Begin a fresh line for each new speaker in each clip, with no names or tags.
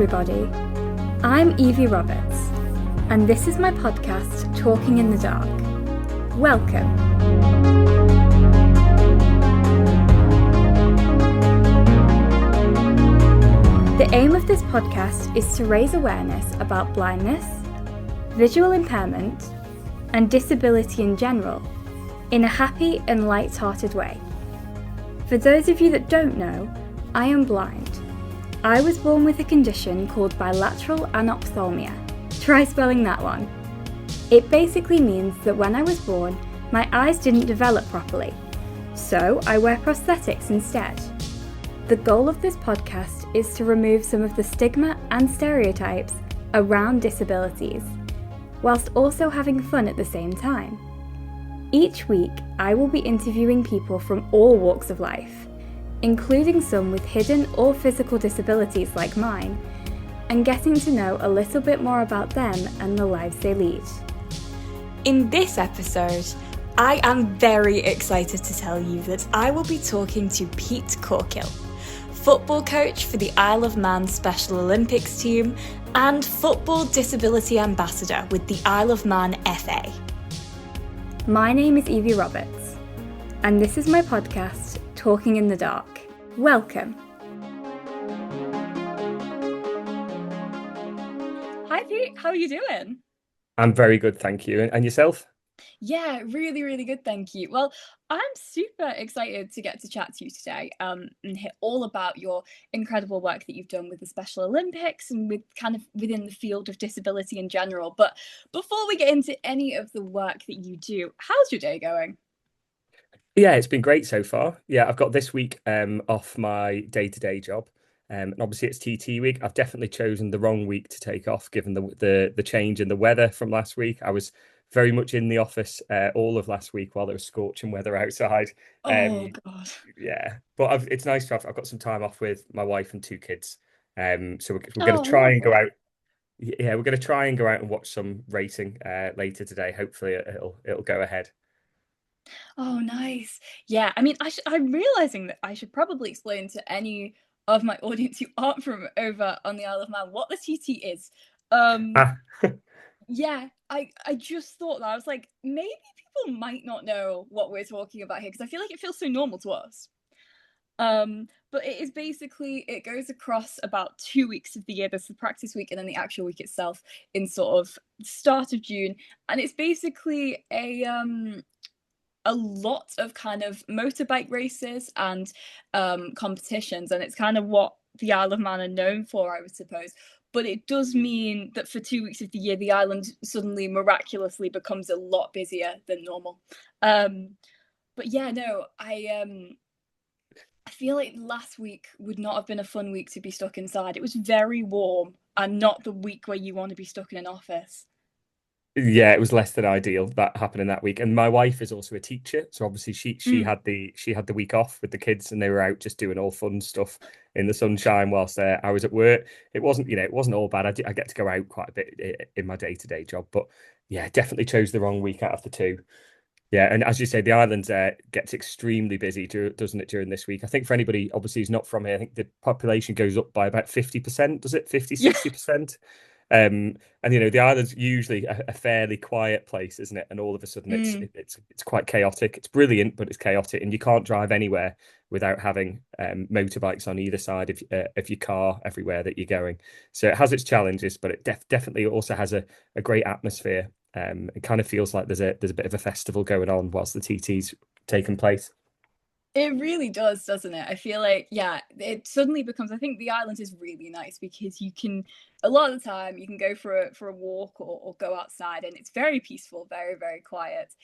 everybody. I'm Evie Roberts, and this is my podcast, Talking in the Dark. Welcome. The aim of this podcast is to raise awareness about blindness, visual impairment, and disability in general, in a happy and light-hearted way. For those of you that don't know, I am blind. I was born with a condition called bilateral anophthalmia. Try spelling that one. It basically means that when I was born, my eyes didn't develop properly, so I wear prosthetics instead. The goal of this podcast is to remove some of the stigma and stereotypes around disabilities, whilst also having fun at the same time. Each week, I will be interviewing people from all walks of life, including some with hidden or physical disabilities like mine, and getting to know a little bit more about them and the lives they lead. In this episode, I am very excited to tell you that I will be talking to Pete Corkhill, football coach for the Isle of Man Special Olympics team and football disability ambassador with the Isle of Man FA. My name is Evie Roberts, and this is my podcast, Talking in the Dark. Welcome. Hi Pete, how are you doing?
I'm very good, thank you. And yourself?
Yeah, really, really good, thank you. Well, I'm super excited to get to chat to you today and hear all about your incredible work that you've done with the Special Olympics and with kind of within the field of disability in general. But before we get into any of the work that you do, how's your day going?
Yeah, it's been great so far. Yeah, I've got this week off my day-to-day job. And obviously it's TT week. I've definitely chosen the wrong week to take off given the change in the weather from last week. I was very much in the office all of last week while there was scorching weather outside.
Oh God.
Yeah, but it's nice to have. I've got some time off with my wife and two kids. So we're going
Oh,
to try and go
lovely.
out. Yeah, we're going to try and go out and watch some racing later today. Hopefully it'll go ahead.
Oh, nice. Yeah, I mean, I'm realizing that I should probably explain to any of my audience who aren't from over on the Isle of Man what the TT is. Um,
Ah,
yeah, I just thought that. I was like, maybe people might not know what we're talking about here because I feel like it feels so normal to us. But it is basically, it goes across about 2 weeks of the year. There's the practice week and then the actual week itself in sort of start of June. And it's basically a lot of kind of motorbike races and competitions, and it's kind of what the Isle of Man are known for, I would suppose. But it does mean that for 2 weeks of the year, the island suddenly miraculously becomes a lot busier than normal. But yeah, no, I feel like last week would not have been a fun week to be stuck inside. It was very warm and not the week where you want to be stuck in an office.
yeah, it was less than ideal that happening that week. And my wife is also a teacher, so obviously she
Mm.
had the week off with the kids, and they were out just doing all fun stuff in the sunshine whilst I was at work. It wasn't all bad. I get to go out quite a bit in my day-to-day job, but yeah, definitely chose the wrong week out of the two. Yeah, and as you say, the island gets extremely busy, doesn't it, during this week? I think for anybody, obviously, who's not from here, I think the population goes up by about 50%, does it? 50,
Yeah.
60%? And the island's usually a fairly quiet place, isn't it? And all of a sudden, it's
Mm.
it's quite chaotic. It's brilliant, but it's chaotic, and you can't drive anywhere without having motorbikes on either side of your car everywhere that you're going. So it has its challenges, but it definitely also has a great atmosphere. It kind of feels like there's a bit of a festival going on whilst the TT's taking place.
It really does, doesn't it? I feel like, yeah, it suddenly becomes, I think the island is really nice because you can, a lot of the time, you can go for a walk or go outside and it's very peaceful, very, very quiet.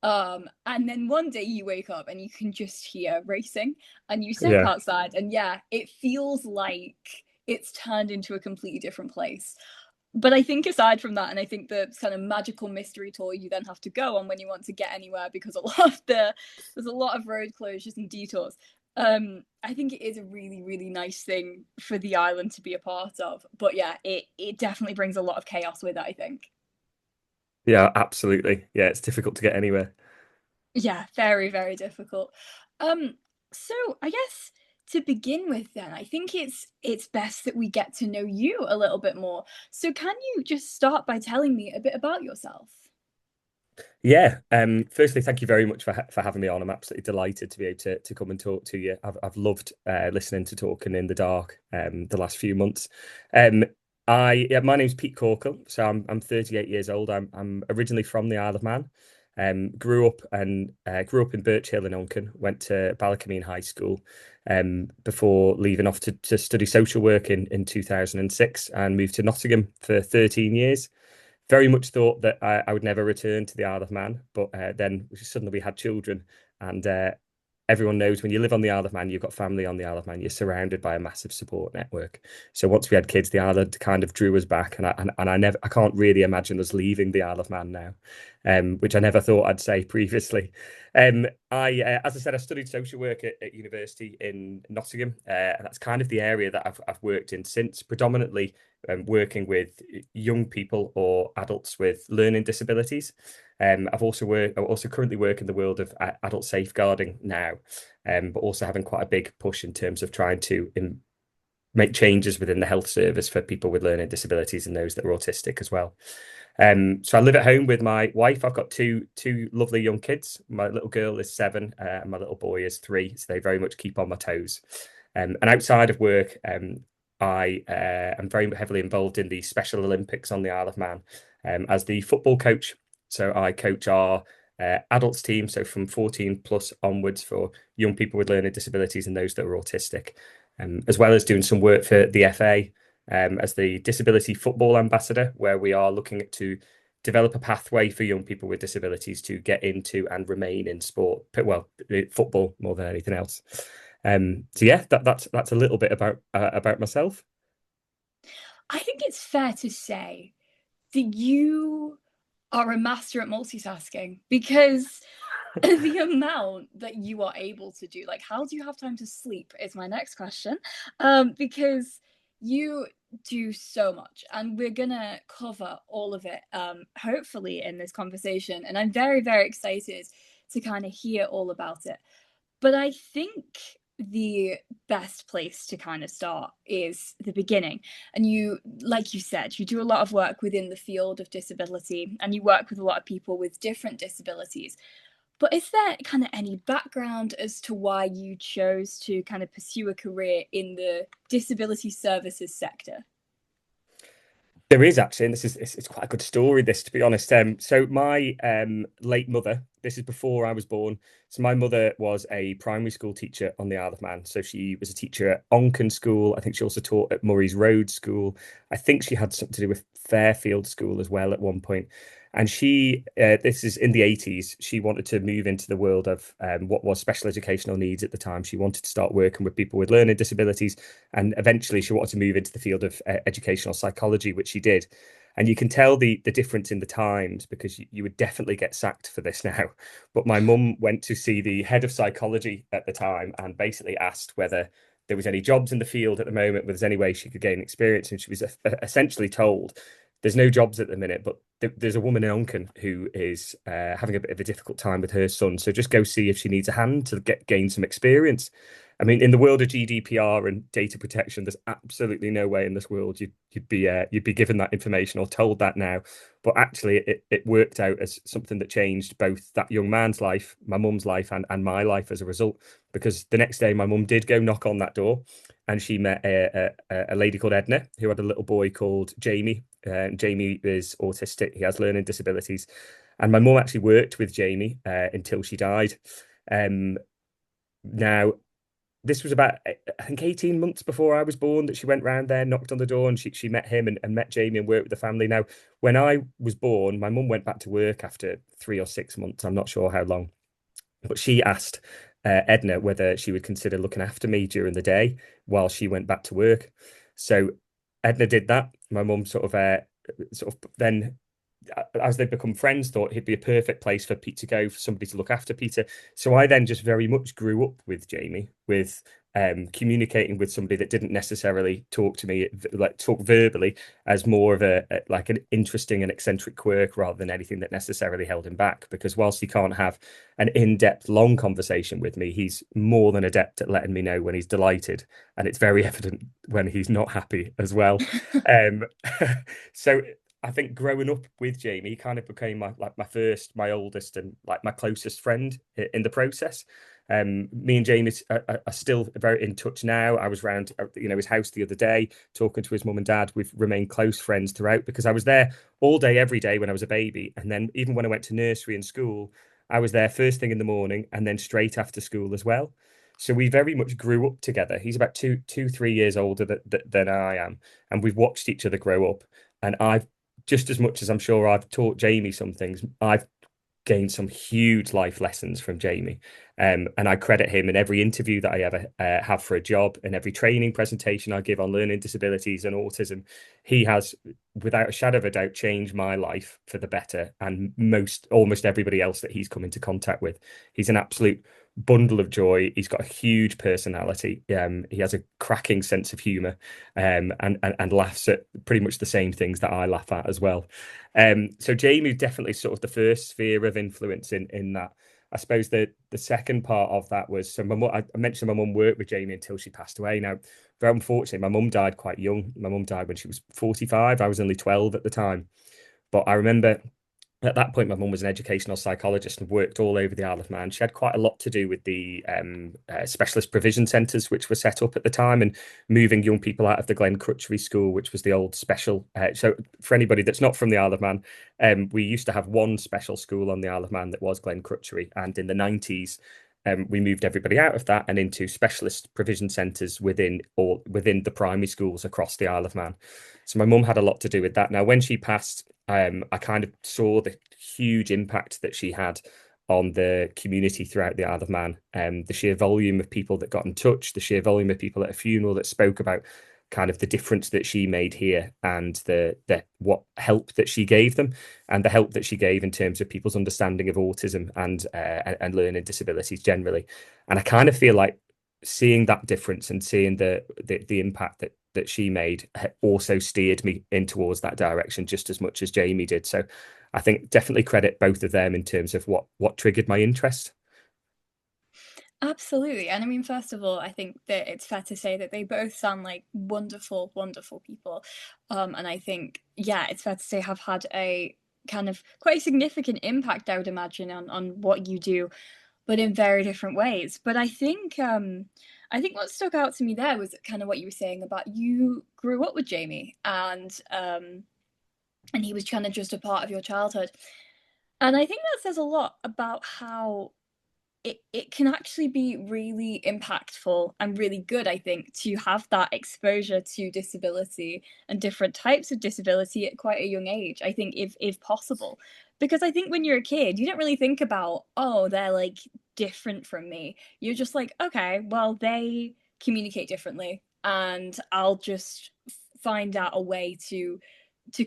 And then one day you wake up and you can just hear racing and you step
Yeah.
outside and yeah, it feels like it's turned into a completely different place. But I think aside from that, and I think the kind of magical mystery tour you then have to go on when you want to get anywhere because there's a lot of road closures and detours. I think it is a really, really nice thing for the island to be a part of. But yeah, it definitely brings a lot of chaos with it, I think.
Yeah, absolutely. Yeah, it's difficult to get anywhere.
Yeah, very, very difficult. Um, so I guess to begin with, then, I think it's best that we get to know you a little bit more. So can you just start by telling me a bit about yourself?
Yeah. Firstly, thank you very much for having me on. I'm absolutely delighted to be able to come and talk to you. I've loved listening to Talking in the Dark the last few months. Um, my name's Pete Corkhill, so I'm 38 years old. I'm originally from the Isle of Man. Grew up in Birch Hill in Onken. Went to Ballacamine High School before leaving off to study social work in 2006 and moved to Nottingham for 13 years. Very much thought that I would never return to the Isle of Man, but then suddenly we had children, and everyone knows when you live on the Isle of Man, you've got family on the Isle of Man, you're surrounded by a massive support network. So once we had kids, the island kind of drew us back, and I can't really imagine us leaving the Isle of Man now, which I never thought I'd say previously. As I said, I studied social work at university in Nottingham, and that's kind of the area that I've worked in since, predominantly working with young people or adults with learning disabilities. I also currently work in the world of adult safeguarding now, but also having quite a big push in terms of trying to make changes within the health service for people with learning disabilities and those that are autistic as well. So I live at home with my wife. I've got two lovely young kids. My little girl is 7, and my little boy is 3. So they very much keep on my toes. And outside of work, I am very heavily involved in the Special Olympics on the Isle of Man as the football coach. So I coach our adults team, so from 14 plus onwards for young people with learning disabilities and those that are autistic, as well as doing some work for the FA as the disability football ambassador, where we are looking to develop a pathway for young people with disabilities to get into and remain in sport, well, football more than anything else. So yeah, that's a little bit about myself.
I think it's fair to say that you are a master at multitasking, because the amount that you are able to do, like, how do you have time to sleep is my next question. Because you do so much, and we're gonna cover all of it hopefully in this conversation, and I'm very, very excited to kind of hear all about it. But I think the best place to kind of start is the beginning. And you, like you said, you do a lot of work within the field of disability, and you work with a lot of people with different disabilities. But is there kind of any background as to why you chose to kind of pursue a career in the disability services sector?
There is actually, and this is it's quite a good story, this, to be honest. So my late mother, this is before I was born. So my mother was a primary school teacher on the Isle of Man. So she was a teacher at Onken School. I think she also taught at Murray's Road School. I think she had something to do with Fairfield School as well at one point. And this is in the 80s, she wanted to move into the world of what was special educational needs at the time. She wanted to start working with people with learning disabilities, and eventually she wanted to move into the field of educational psychology, which she did. And you can tell the difference in the times, because you would definitely get sacked for this now. But my mum went to see the head of psychology at the time and basically asked whether there was any jobs in the field at the moment, whether there's any way she could gain experience. And she was essentially told there's no jobs at the minute, but there's a woman in Onken who is having a bit of a difficult time with her son. So just go see if she needs a hand to gain some experience. I mean, in the world of GDPR and data protection, there's absolutely no way in this world you'd be given that information or told that now. But actually, it worked out as something that changed both that young man's life, my mum's life, and my life as a result. Because the next day, my mum did go knock on that door, and she met a lady called Edna who had a little boy called Jamie. Jamie is autistic; he has learning disabilities, and my mum actually worked with Jamie until she died. Now this was about, I think, 18 months before I was born that she went round there, knocked on the door, and she met him and met Jamie and worked with the family. Now, when I was born, my mum went back to work after 3 or 6 months. I'm not sure how long, but she asked Edna whether she would consider looking after me during the day while she went back to work. So Edna did that. My mum sort of then, as they become friends, thought he'd be a perfect place for Pete to go, for somebody to look after Peter. So I then just very much grew up with Jamie, with communicating with somebody that didn't necessarily talk to me, like talk verbally, as more of like an interesting and eccentric quirk rather than anything that necessarily held him back. Because whilst he can't have an in-depth, long conversation with me, he's more than adept at letting me know when he's delighted, and it's very evident when he's not happy as well. Um, so I think growing up with Jamie, he kind of became my oldest, and like my closest friend in the process. Me and Jamie are still very in touch now. I was round, his house the other day, talking to his mum and dad. We've remained close friends throughout because I was there all day, every day when I was a baby, and then even when I went to nursery and school, I was there first thing in the morning and then straight after school as well. So we very much grew up together. He's about 3 years older than I am, and we've watched each other grow up. And I've just as much as I'm sure I've taught Jamie some things, I've gained some huge life lessons from Jamie. And I credit him in every interview that I ever have for a job and every training presentation I give on learning disabilities and autism. He has, without a shadow of a doubt, changed my life for the better, and almost everybody else that he's come into contact with. He's an absolute bundle of joy. He's got a huge personality. He has a cracking sense of humor, and laughs at pretty much the same things that I laugh at as well. So Jamie definitely sort of the first sphere of influence in that. I suppose the second part of that was, so I mentioned my mum worked with Jamie until she passed away. Now, very unfortunately, my mum died quite young. My mum died when she was 45. I was only 12 at the time. But I remember at that point, my mum was an educational psychologist and worked all over the Isle of Man. She had quite a lot to do with the specialist provision centres, which were set up at the time, and moving young people out of the Glen Crutchery School, which was the old special. So, for anybody that's not from the Isle of Man, we used to have one special school on the Isle of Man that was Glen Crutchery, and in the 90s, we moved everybody out of that and into specialist provision centres within the primary schools across the Isle of Man. So my mum had a lot to do with that. Now, when she passed, I kind of saw the huge impact that she had on the community throughout the Isle of Man. The sheer volume of people that got in touch, the sheer volume of people at a funeral that spoke about kind of the difference that she made here, and the what help that she gave them, and the help that she gave in terms of people's understanding of autism and learning disabilities generally. And I kind of feel like seeing that difference and seeing the impact that she made also steered me in towards that direction just as much as Jamie did. So I think definitely credit both of them in terms of what triggered my interest.
Absolutely. And I mean, first of all, I think that it's fair to say that they both sound like wonderful, wonderful people. And I think, yeah, it's fair to say have had a kind of quite a significant impact, I would imagine, on what you do, but in very different ways. But I think what stuck out to me there was kind of what you were saying about you grew up with Jamie, and he was kind of just a part of your childhood. And I think that says a lot about how it can actually be really impactful and really good, I think, to have that exposure to disability and different types of disability at quite a young age, I think, if possible. Because I think when you're a kid, you don't really think about, oh, they're like different from me. You're just like, okay, well, they communicate differently, and I'll just find out a way to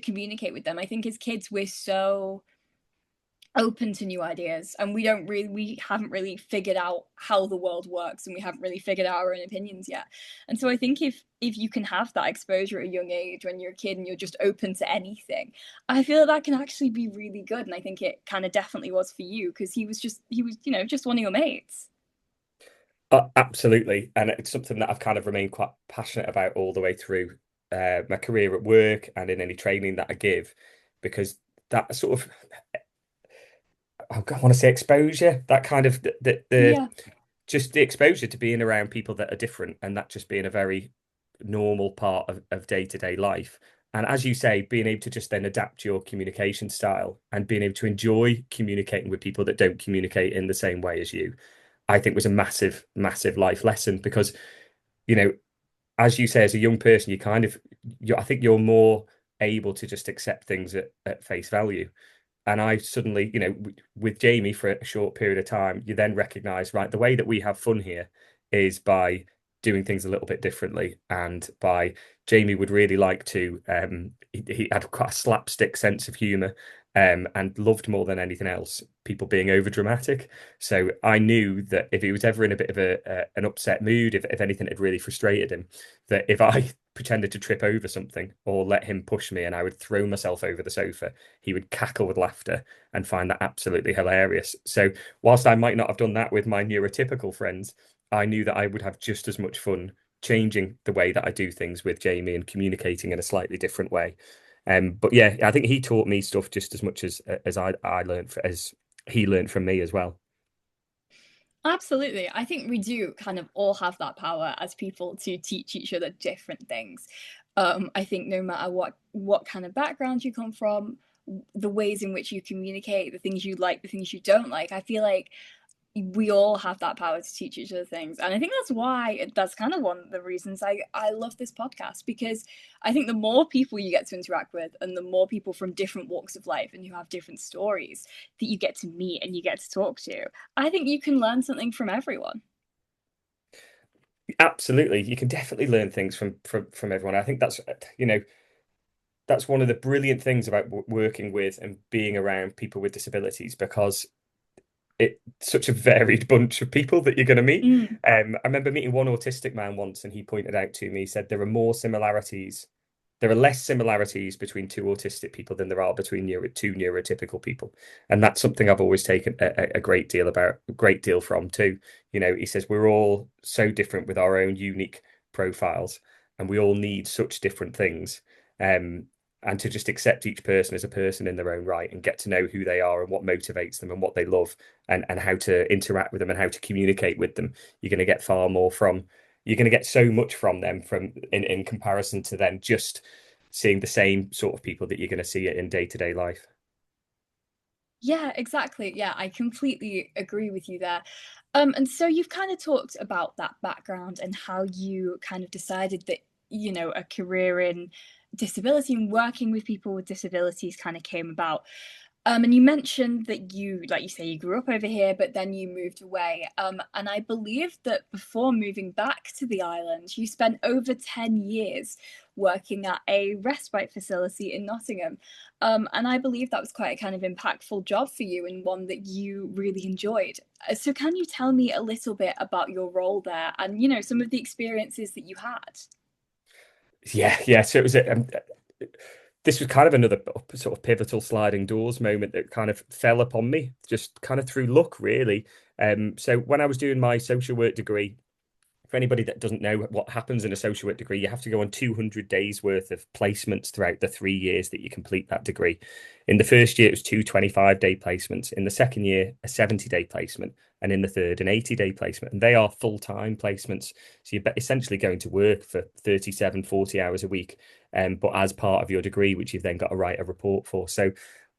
communicate with them. I think as kids, we're so open to new ideas, and we haven't really figured out how the world works, and we haven't really figured out our own opinions yet. And so I think if you can have that exposure at a young age when you're a kid and you're just open to anything, I feel that can actually be really good. And I think it kind of definitely was for you, because he was just one of your mates.
Absolutely, and it's something that I've kind of remained quite passionate about all the way through my career at work and in any training that I give, because that sort of, I want to say exposure, that kind of the
Yeah.
just the exposure to being around people that are different, and that just being a very normal part of day-to-day life. And as you say, being able to just then adapt your communication style and being able to enjoy communicating with people that don't communicate in the same way as you, I think was a massive, massive life lesson. Because, you know, as you say, as a young person, I think you're more able to just accept things at face value. And I suddenly, with Jamie for a short period of time, you then recognize, right, the way that we have fun here is by doing things a little bit differently. And by Jamie would really like to, he had quite a slapstick sense of humor. and loved more than anything else people being over dramatic. So I knew that if he was ever in a bit of an upset mood, if anything had really frustrated him, that if I pretended to trip over something or let him push me and I would throw myself over the sofa, he would cackle with laughter and find that absolutely hilarious. So whilst I might not have done that with my neurotypical friends, I knew that I would have just as much fun changing the way that I do things with Jamie and communicating in a slightly different way. But yeah, I think he taught me stuff just as much as I learned as he learned from me as well.
Absolutely. I think we do kind of all have that power as people to teach each other different things. I think no matter what kind of background you come from, the ways in which you communicate, the things you like, the things you don't like, I feel like we all have that power to teach each other things. And I think that's kind of one of the reasons I love this podcast, because I think the more people you get to interact with and the more people from different walks of life and who have different stories that you get to meet and you get to talk to, I think you can learn something from everyone.
Absolutely, you can definitely learn things from everyone. I think that's that's one of the brilliant things about working with and being around people with disabilities, because it's such a varied bunch of people that you're going to meet.
Mm.
I remember meeting one autistic man once, and he pointed out to me, he said there are less similarities between two autistic people than there are between two neurotypical people, and that's something I've always taken a great deal from too. He says we're all so different with our own unique profiles, and we all need such different things. Um, and to just accept each person as a person in their own right and get to know who they are and what motivates them and what they love, and how to interact with them and how to communicate with them, you're going to get far more from you're going to get so much from them from in comparison to then just seeing the same sort of people that you're going to see in day-to-day life.
Yeah, exactly. Yeah, I completely agree with you there. And so you've kind of talked about that background and how you kind of decided that, a career in disability and working with people with disabilities kind of came about. And you mentioned that you, like you say, you grew up over here, but then you moved away. And I believe that before moving back to the island, you spent over 10 years working at a respite facility in Nottingham. And I believe that was quite a kind of impactful job for you and one that you really enjoyed. So can you tell me a little bit about your role there and, some of the experiences that you had?
Yeah. So it was this was kind of another sort of pivotal sliding doors moment that kind of fell upon me, just kind of through luck, really. So when I was doing my social work degree, for anybody that doesn't know what happens in a social work degree, you have to go on 200 days worth of placements throughout the 3 years that you complete that degree. In the first year, it was two 25-day placements. In the second year, a 70-day placement. And in the third, an 80-day placement. And they are full-time placements. So you're essentially going to work for 37, 40 hours a week, but as part of your degree, which you've then got to write a report for. So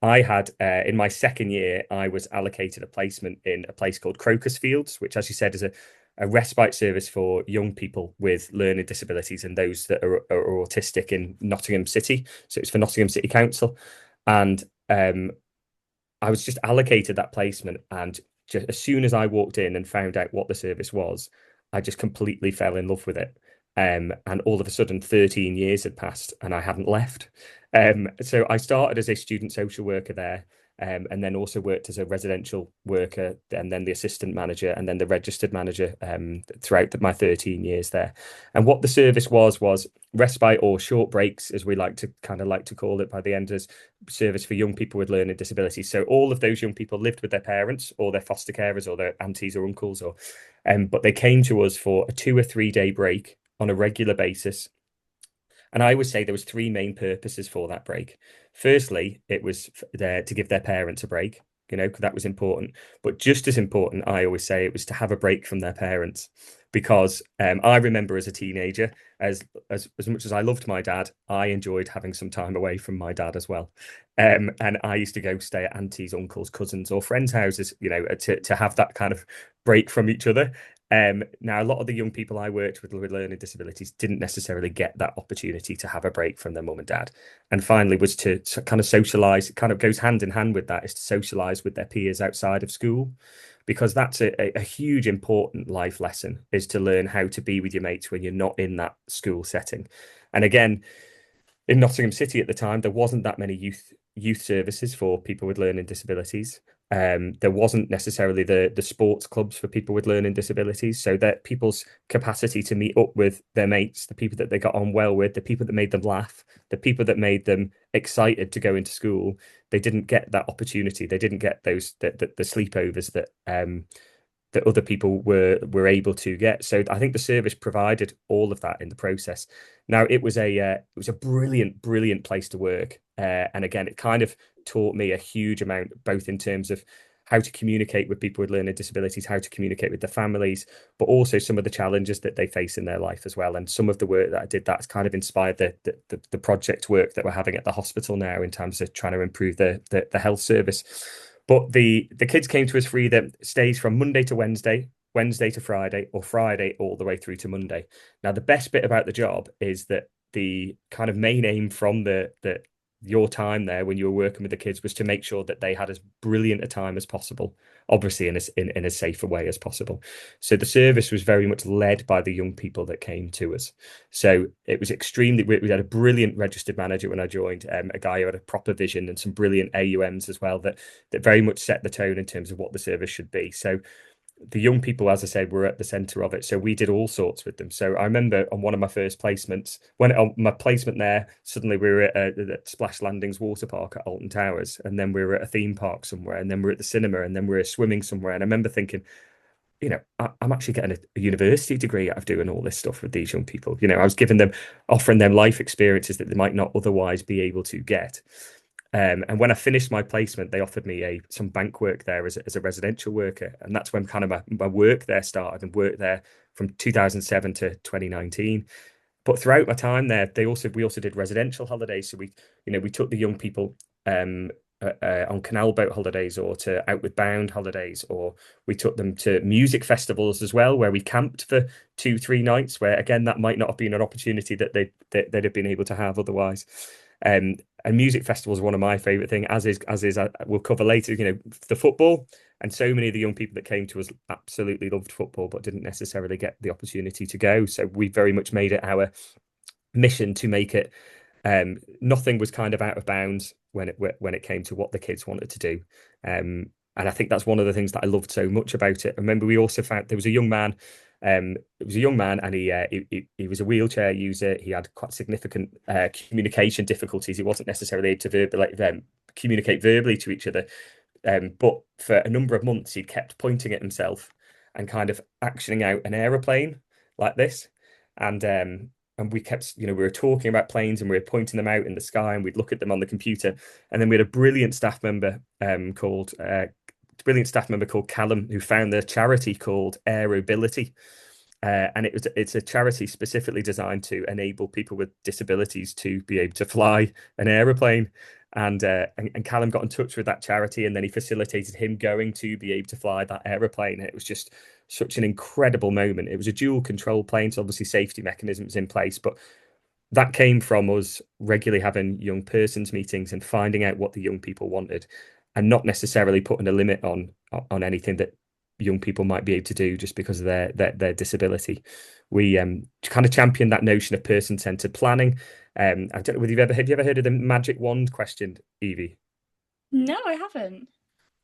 I had, in my second year, I was allocated a placement in a place called Crocus Fields, which, as you said, is a respite service for young people with learning disabilities and those that are autistic in Nottingham City. So it's for Nottingham City Council. And I was just allocated that placement. And just, as soon as I walked in and found out what the service was, I just completely fell in love with it. And all of a sudden, 13 years had passed and I hadn't left. So I started as a student social worker there, and then also worked as a residential worker, and then the assistant manager, and then the registered manager throughout my 13 years there. And what the service was respite, or short breaks, as we like to call it by the end, as service for young people with learning disabilities. So all of those young people lived with their parents or their foster carers or their aunties or uncles, or but they came to us for a 2 or 3 day break on a regular basis. And I would say there was three main purposes for that break. Firstly, it was there to give their parents a break, because that was important. But just as important, I always say, it was to have a break from their parents, because I remember as a teenager, as much as I loved my dad, I enjoyed having some time away from my dad as well. And I used to go stay at aunties, uncles, cousins, or friends' houses, to have that kind of break from each other. Now, a lot of the young people I worked with learning disabilities didn't necessarily get that opportunity to have a break from their mum and dad. And finally, was to kind of socialize. It kind of goes hand in hand with that, is to socialize with their peers outside of school, because that's a huge important life lesson, is to learn how to be with your mates when you're not in that school setting. And again, in Nottingham City at the time, there wasn't that many youth youth services for people with learning disabilities. There wasn't necessarily the sports clubs for people with learning disabilities, so that people's capacity to meet up with their mates, the people that they got on well with, the people that made them laugh, the people that made them excited to go into school, they didn't get that opportunity. They didn't get those the sleepovers that other people were able to get. So I think the service provided all of that in the process. Now it was a brilliant place to work, and again, it kind of taught me a huge amount, both in terms of how to communicate with people with learning disabilities, how to communicate with their families, but also some of the challenges that they face in their life as well. And some of the work that I did that's kind of inspired the project work that we're having at the hospital now in terms of trying to improve the health service. But the kids came to us for either stays from Monday to Wednesday, Wednesday to Friday, or Friday all the way through to Monday. Now, the best bit about the job is that the kind of main aim from your time there when you were working with the kids was to make sure that they had as brilliant a time as possible, obviously in as safe a way as possible. So the service was very much led by the young people that came to us. So it was we had a brilliant registered manager when I joined, a guy who had a proper vision and some brilliant AUMs as well that very much set the tone in terms of what the service should be. So the young people, as I said, were at the centre of it. So we did all sorts with them. So I remember on one of my first placements, when on my placement there, suddenly we were at Splash Landings water park at Alton Towers, and then we were at a theme park somewhere, and then we were at the cinema, and then we were swimming somewhere. And I remember thinking, I'm actually getting a university degree out of doing all this stuff with these young people. I was offering them life experiences that they might not otherwise be able to get. And when I finished my placement, they offered me some bank work there as a residential worker. And that's when kind of my work there started, and worked there from 2007 to 2019. But throughout my time there, we also did residential holidays. So we took the young people on canal boat holidays, or to Outward Bound holidays, or we took them to music festivals as well, where we camped for 2-3 nights, where again, that might not have been an opportunity that they'd have been able to have otherwise. And music festivals are one of my favorite things, as is we'll cover later, the football. And so many of the young people that came to us absolutely loved football, but didn't necessarily get the opportunity to go. So we very much made it our mission to make it, nothing was kind of out of bounds when it came to what the kids wanted to do. And I think that's one of the things that I loved so much about it. I remember we also found there was a young man. It was a young man, and he was a wheelchair user. He had quite significant communication difficulties. He wasn't necessarily able to communicate verbally to each other. But for a number of months, he kept pointing at himself and kind of actioning out an aeroplane like this. And we kept, we were talking about planes, and we were pointing them out in the sky, and we'd look at them on the computer. And then we had a brilliant staff member called Callum, who found a charity called Aerobility. And it's a charity specifically designed to enable people with disabilities to be able to fly an aeroplane. And Callum got in touch with that charity, and then he facilitated him going to be able to fly that aeroplane. And it was just such an incredible moment. It was a dual control plane, so obviously safety mechanisms in place, but that came from us regularly having young persons meetings and finding out what the young people wanted, and not necessarily putting a limit on anything that young people might be able to do just because of their disability. We kind of championed that notion of person-centered planning. I don't know whether have you ever heard of the magic wand question, Evie?
No, I haven't.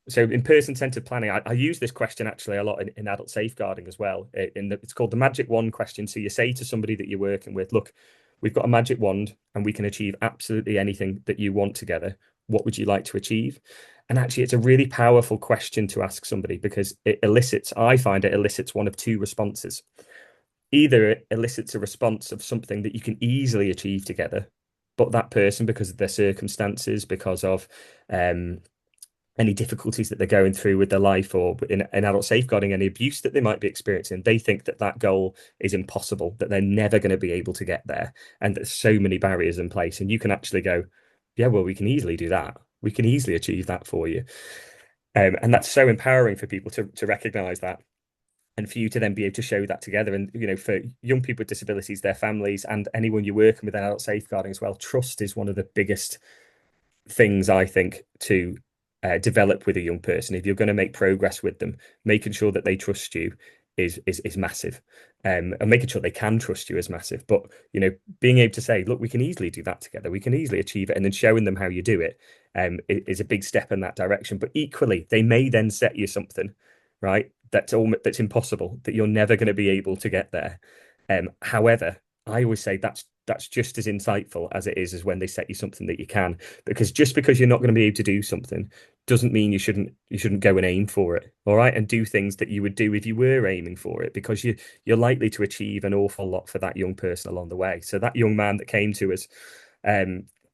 So in person-centered planning, I use this question actually a lot in adult safeguarding as well. It's called the magic wand question. So you say to somebody that you're working with, look, we've got a magic wand and we can achieve absolutely anything that you want together. What would you like to achieve? And actually, it's a really powerful question to ask somebody, because I find it elicits one of two responses. Either it elicits a response of something that you can easily achieve together, but that person, because of their circumstances, because of any difficulties that they're going through with their life, or in adult safeguarding, any abuse that they might be experiencing, they think that goal is impossible, that they're never going to be able to get there, and there's so many barriers in place. And you can actually go, yeah, well, we can easily do that. We can easily achieve that for you. And that's so empowering for people to recognize that, and for you to then be able to show that together. And, for young people with disabilities, their families, and anyone you're working with in adult safeguarding as well, trust is one of the biggest things, I think, to develop with a young person. If you're going to make progress with them, making sure that they trust you is massive. And making sure they can trust you is massive. But being able to say, look, we can easily do that together, we can easily achieve it, and then showing them how you do it is a big step in that direction. But equally, they may then set you something, right? That's impossible, that you're never going to be able to get there. However, I always say that's just as insightful as it is as when they set you something that you can, because just because you're not going to be able to do something doesn't mean you shouldn't go and aim for it, all right, and do things that you would do if you were aiming for it, because you're likely to achieve an awful lot for that young person along the way. So that young man that came to us,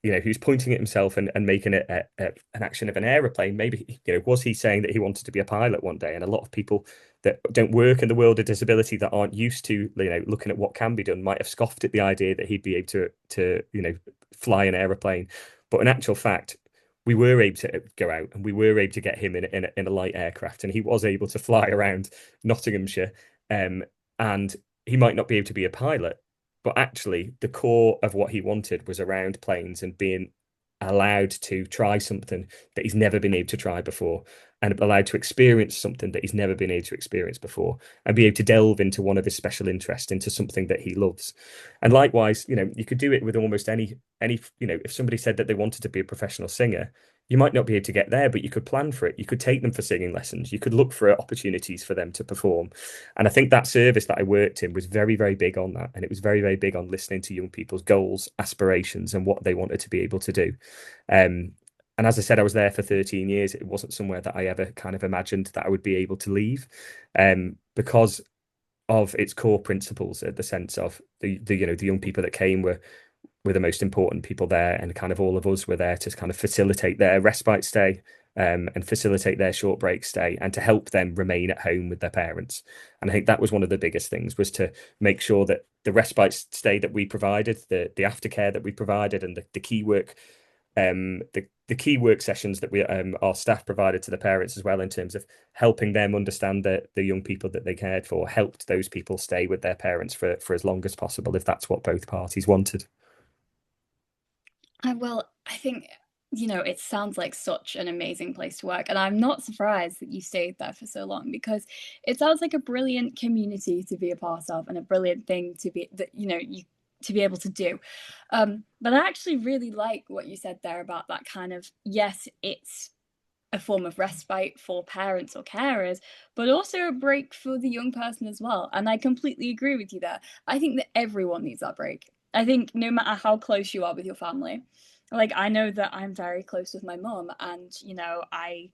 who's pointing at himself and making it an action of an aeroplane, maybe was he saying that he wanted to be a pilot one day? And a lot of people that don't work in the world of disability, that aren't used to looking at what can be done, might have scoffed at the idea that he'd be able to fly an aeroplane. But in actual fact, we were able to go out and we were able to get him in a light aircraft, and he was able to fly around Nottinghamshire. And he might not be able to be a pilot, but actually the core of what he wanted was around planes and being allowed to try something that he's never been able to try before, and allowed to experience something that he's never been able to experience before, and be able to delve into one of his special interests, into something that he loves. And likewise, you could do it with almost any, if somebody said that they wanted to be a professional singer, you might not be able to get there, but you could plan for it. You could take them for singing lessons. You could look for opportunities for them to perform. And I think that service that I worked in was very, very big on that. And it was very, very big on listening to young people's goals, aspirations, and what they wanted to be able to do. And as I said, I was there for 13 years. It wasn't somewhere that I ever kind of imagined that I would be able to leave, because of its core principles, the sense of the young people that came were the most important people there, and kind of all of us were there to kind of facilitate their respite stay, and facilitate their short break stay, and to help them remain at home with their parents. And I think that was one of the biggest things, was to make sure that the respite stay that we provided, the aftercare that we provided, and the key work, the key work sessions that our staff provided to the parents as well, in terms of helping them understand the young people that they cared for, helped those people stay with their parents for as long as possible, if that's what both parties wanted.
Well, I think, it sounds like such an amazing place to work. And I'm not surprised that you stayed there for so long, because it sounds like a brilliant community to be a part of, and a brilliant thing to be to be able to do. But I actually really like what you said there about that kind of, yes, it's a form of respite for parents or carers, but also a break for the young person as well. And I completely agree with you there. I think that everyone needs that break. I think no matter how close you are with your family, like I know that I'm very close with my mum, and I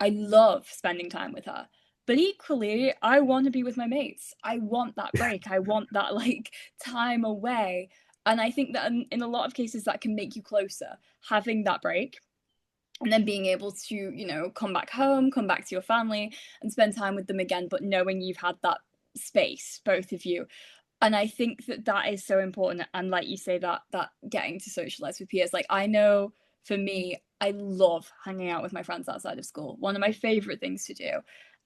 love spending time with her. But equally, I want to be with my mates. I want that break. I want that time away. And I think that in a lot of cases that can make you closer, having that break, and then being able to come back home, come back to your family and spend time with them again, but knowing you've had that space, both of you. And I think that that is so important. And like you say, that getting to socialize with peers, like I know for me, I love hanging out with my friends outside of school. One of my favorite things to do.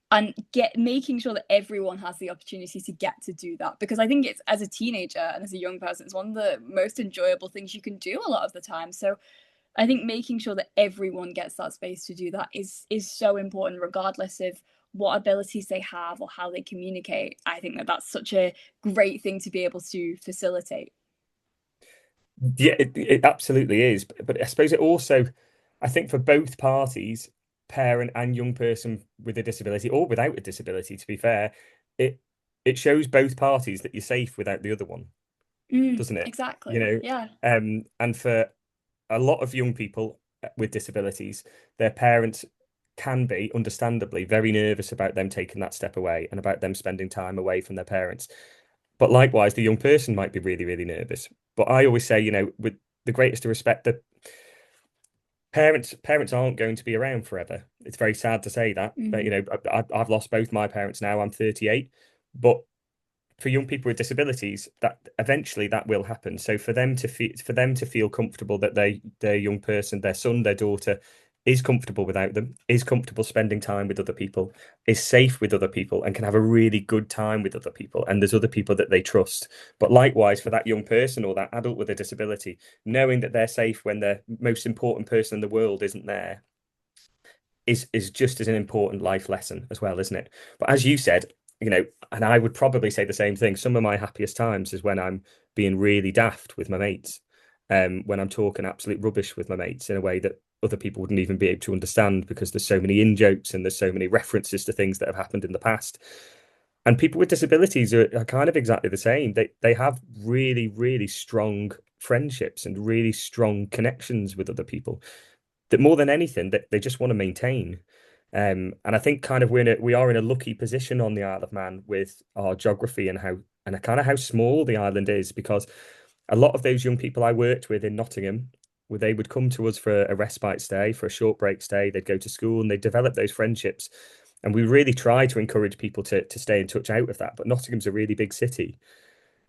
And making sure that everyone has the opportunity to get to do that, because I think it's, as a teenager and as a young person, it's one of the most enjoyable things you can do a lot of the time. So I think making sure that everyone gets that space to do that is so important, regardless of what abilities they have or how they communicate. I think that that's such a great thing to be able to facilitate.
Yeah, it absolutely is. But I suppose it also, I think for both parties, parent and young person with a disability or without a disability, to be fair, it shows both parties that you're safe without the other one, doesn't it?
Exactly. Yeah.
And for a lot of young people with disabilities, their parents can be, understandably, very nervous about them taking that step away and about them spending time away from their parents. But likewise, the young person might be really, really nervous. But I always say, with the greatest of respect, that parents aren't going to be around forever. It's very sad to say that, but I've lost both my parents now. I'm 38, but for young people with disabilities, that eventually that will happen. So for them to feel comfortable that their young person, their son, their daughter, is comfortable without them, is comfortable spending time with other people, is safe with other people, and can have a really good time with other people, and there's other people that they trust. But likewise, for that young person or that adult with a disability, knowing that they're safe when the most important person in the world isn't there is just as an important life lesson as well, isn't it? But as you said, you know, and I would probably say the same thing. Some of my happiest times is when I'm being really daft with my mates, when I'm talking absolute rubbish with my mates in a way that other people wouldn't even be able to understand because there's so many in jokes and there's so many references to things that have happened in the past. And people with disabilities are kind of exactly the same. They have really, really strong friendships and really strong connections with other people that more than anything that they just want to maintain. And I think kind of we are in a lucky position on the Isle of Man with our geography and how and kind of how small the island is, because a lot of those young people I worked with in Nottingham, where they would come to us for a respite stay, for a short break stay, they'd go to school and they'd develop those friendships. And we really try to encourage people to stay in touch out of that. But Nottingham's a really big city.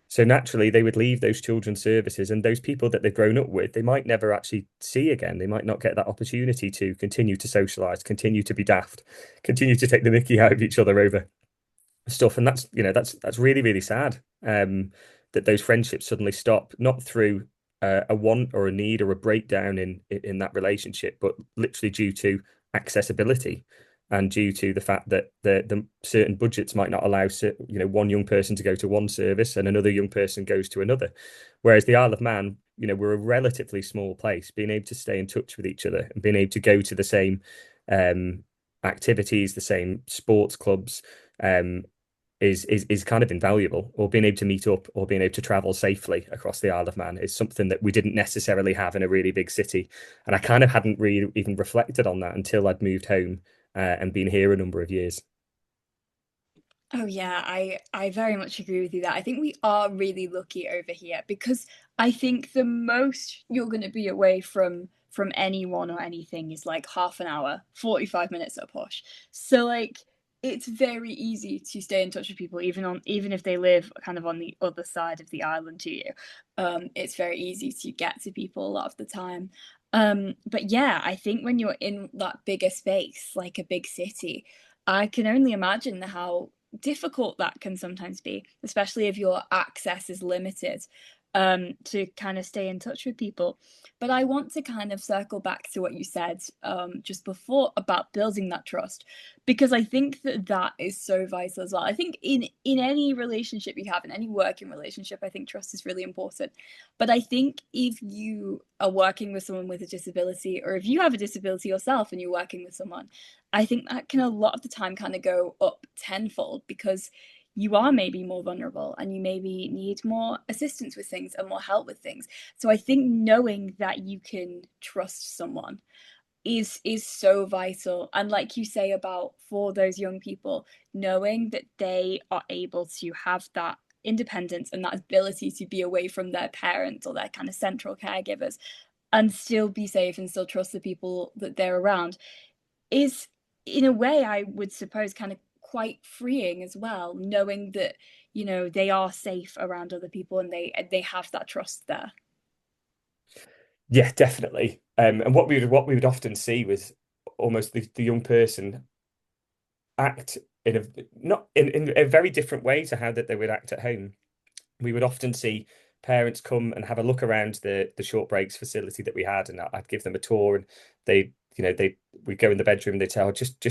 So naturally, they would leave those children's services and those people that they've grown up with, they might never actually see again. They might not get that opportunity to continue to socialize, continue to be daft, continue to take the mickey out of each other over stuff. And that's, that's really, really sad. That those friendships suddenly stop, not through a want or a need or a breakdown in that relationship, but literally due to accessibility and due to the fact that the certain budgets might not allow one young person to go to one service and another young person goes to another. Whereas the Isle of Man, we're a relatively small place, being able to stay in touch with each other and being able to go to the same activities, the same sports clubs, is kind of invaluable. Or being able to meet up or being able to travel safely across the Isle of Man is something that we didn't necessarily have in a really big city. And I kind of hadn't really even reflected on that until I'd moved home and been here a number of years.
Oh yeah, I very much agree with you that I think we are really lucky over here, because I think the most you're going to be away from anyone or anything is like half an hour, 45 minutes at a push. So like it's very easy to stay in touch with people even if they live kind of on the other side of the island to you. It's very easy to get to people a lot of the time. But yeah, I think when you're in that bigger space, like a big city, I can only imagine how difficult that can sometimes be, especially if your access is limited, to kind of stay in touch with people. But I want to kind of circle back to what you said just before about building that trust, because I think that that is so vital as well. I think in any relationship you have, in any working relationship, I think trust is really important. But I think if you are working with someone with a disability, or if you have a disability yourself and you're working with someone, I think that can a lot of the time kind of go up tenfold, because you are maybe more vulnerable and you maybe need more assistance with things and more help with things. So I think knowing that you can trust someone is so vital. And like you say about for those young people, knowing that they are able to have that independence and that ability to be away from their parents or their kind of central caregivers and still be safe and still trust the people that they're around is, in a way, I would suppose, kind of quite freeing as well, knowing that they are safe around other people and they have that trust there.
Yeah, definitely. And what we would often see was almost the young person act in a not in a very different way to how that they would act at home. We would often see parents come and have a look around the short breaks facility that we had, and I'd give them a tour, and we'd go in the bedroom, they'd say, oh, just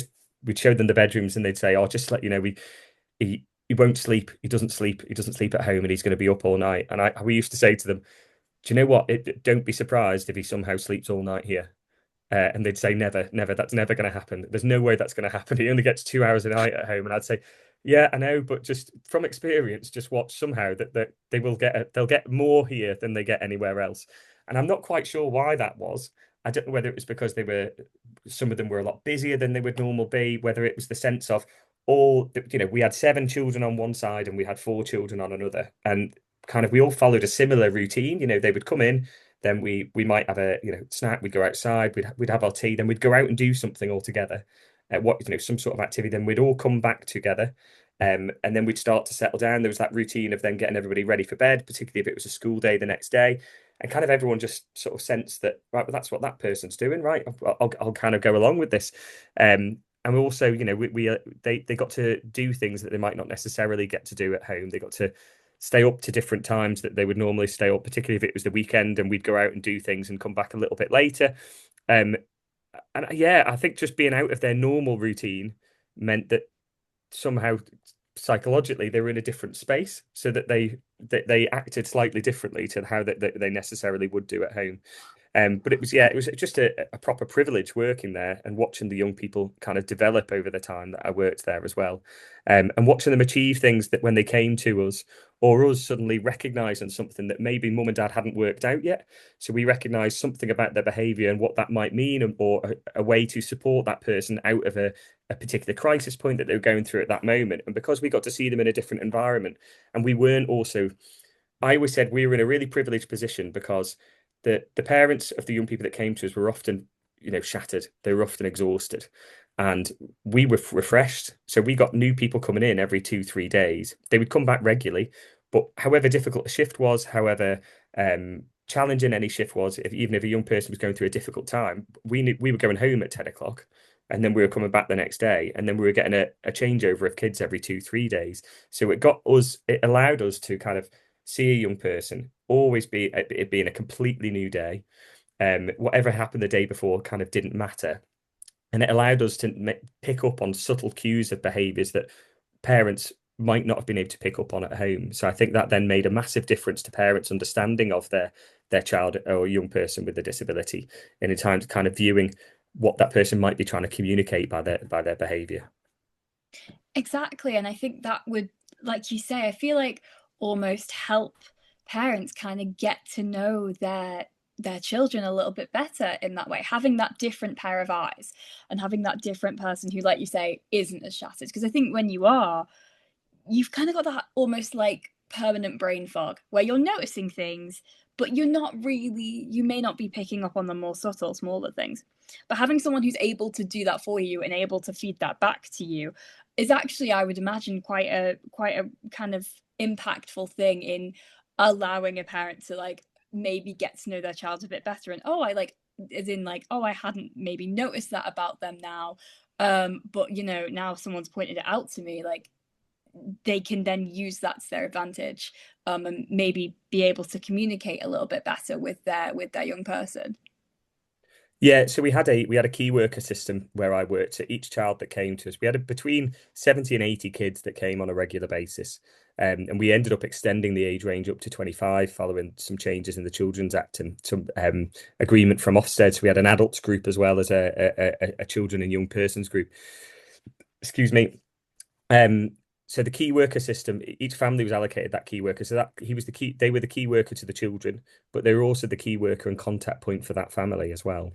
we'd show them the bedrooms, and they'd say, oh, just to let you know, he won't sleep, he doesn't sleep at home, and he's going to be up all night. And we used to say to them, do you know what? Don't be surprised if he somehow sleeps all night here. And they'd say, never, never, that's never going to happen. There's no way that's going to happen. He only gets 2 hours a night at home. And I'd say, yeah, I know, but just from experience, just watch somehow that they'll get more here than they get anywhere else. And I'm not quite sure why that was. I don't know whether it was because some of them were a lot busier than they would normally be, whether it was the sense of we had 7 children on one side and we had 4 children on another. And kind of we all followed a similar routine. They would come in, then we might have a snack, we'd go outside, we'd have our tea, then we'd go out and do something all together, some sort of activity, then we'd all come back together, and then we'd start to settle down. There was that routine of then getting everybody ready for bed, particularly if it was a school day the next day, and kind of everyone just sort of sensed that, right, well, that's what that person's doing, right, I'll kind of go along with this. And we also, they got to do things that they might not necessarily get to do at home. They got to stay up to different times that they would normally stay up, particularly if it was the weekend, and we'd go out and do things and come back a little bit later. And yeah, I think just being out of their normal routine meant that somehow psychologically they were in a different space, so that they acted slightly differently to how they necessarily would do at home. But it was just a proper privilege working there and watching the young people kind of develop over the time that I worked there as well, and watching them achieve things that when they came to us, or us suddenly recognizing something that maybe mum and dad hadn't worked out yet. So we recognized something about their behavior and what that might mean, or a way to support that person out of a particular crisis point that they were going through at that moment. And because we got to see them in a different environment, and we weren't also, I always said we were in a really privileged position because the parents of the young people that came to us were often, shattered. They were often exhausted, and we were refreshed. So we got new people coming in every 2-3 days. They would come back regularly, but however difficult a shift was, however challenging any shift was, even if a young person was going through a difficult time, we knew we were going home at 10 o'clock. And then we were coming back the next day, and then we were getting a changeover of kids every 2-3 days. So it allowed us to kind of see a young person always be it being a completely new day. Whatever happened the day before kind of didn't matter, and it allowed us to pick up on subtle cues of behaviors that parents might not have been able to pick up on at home. So I think that then made a massive difference to parents' understanding of their child or young person with a disability, and in time to kind of viewing what that person might be trying to communicate by their behavior.
Exactly. And I think that would, like you say, I feel like almost help parents kind of get to know their children a little bit better in that way, having that different pair of eyes and having that different person who, like you say, isn't as shattered. Because I think when you've kind of got that almost like permanent brain fog where you're noticing things, but you may not be picking up on the more subtle, smaller things. But having someone who's able to do that for you and able to feed that back to you is actually, I would imagine, quite a kind of impactful thing in allowing a parent to like maybe get to know their child a bit better. And I hadn't maybe noticed that about them now, but now someone's pointed it out to me, like they can then use that to their advantage, and maybe be able to communicate a little bit better with their young person.
Yeah, so we had a key worker system where I worked. So each child that came to us, we had between 70 and 80 kids that came on a regular basis. And we ended up extending the age range up to 25 following some changes in the Children's Act and some agreement from Ofsted. So we had an adults group as well as a children and young persons group. Excuse me. So the key worker system, each family was allocated that key worker. So that they were the key worker to the children, but they were also the key worker and contact point for that family as well.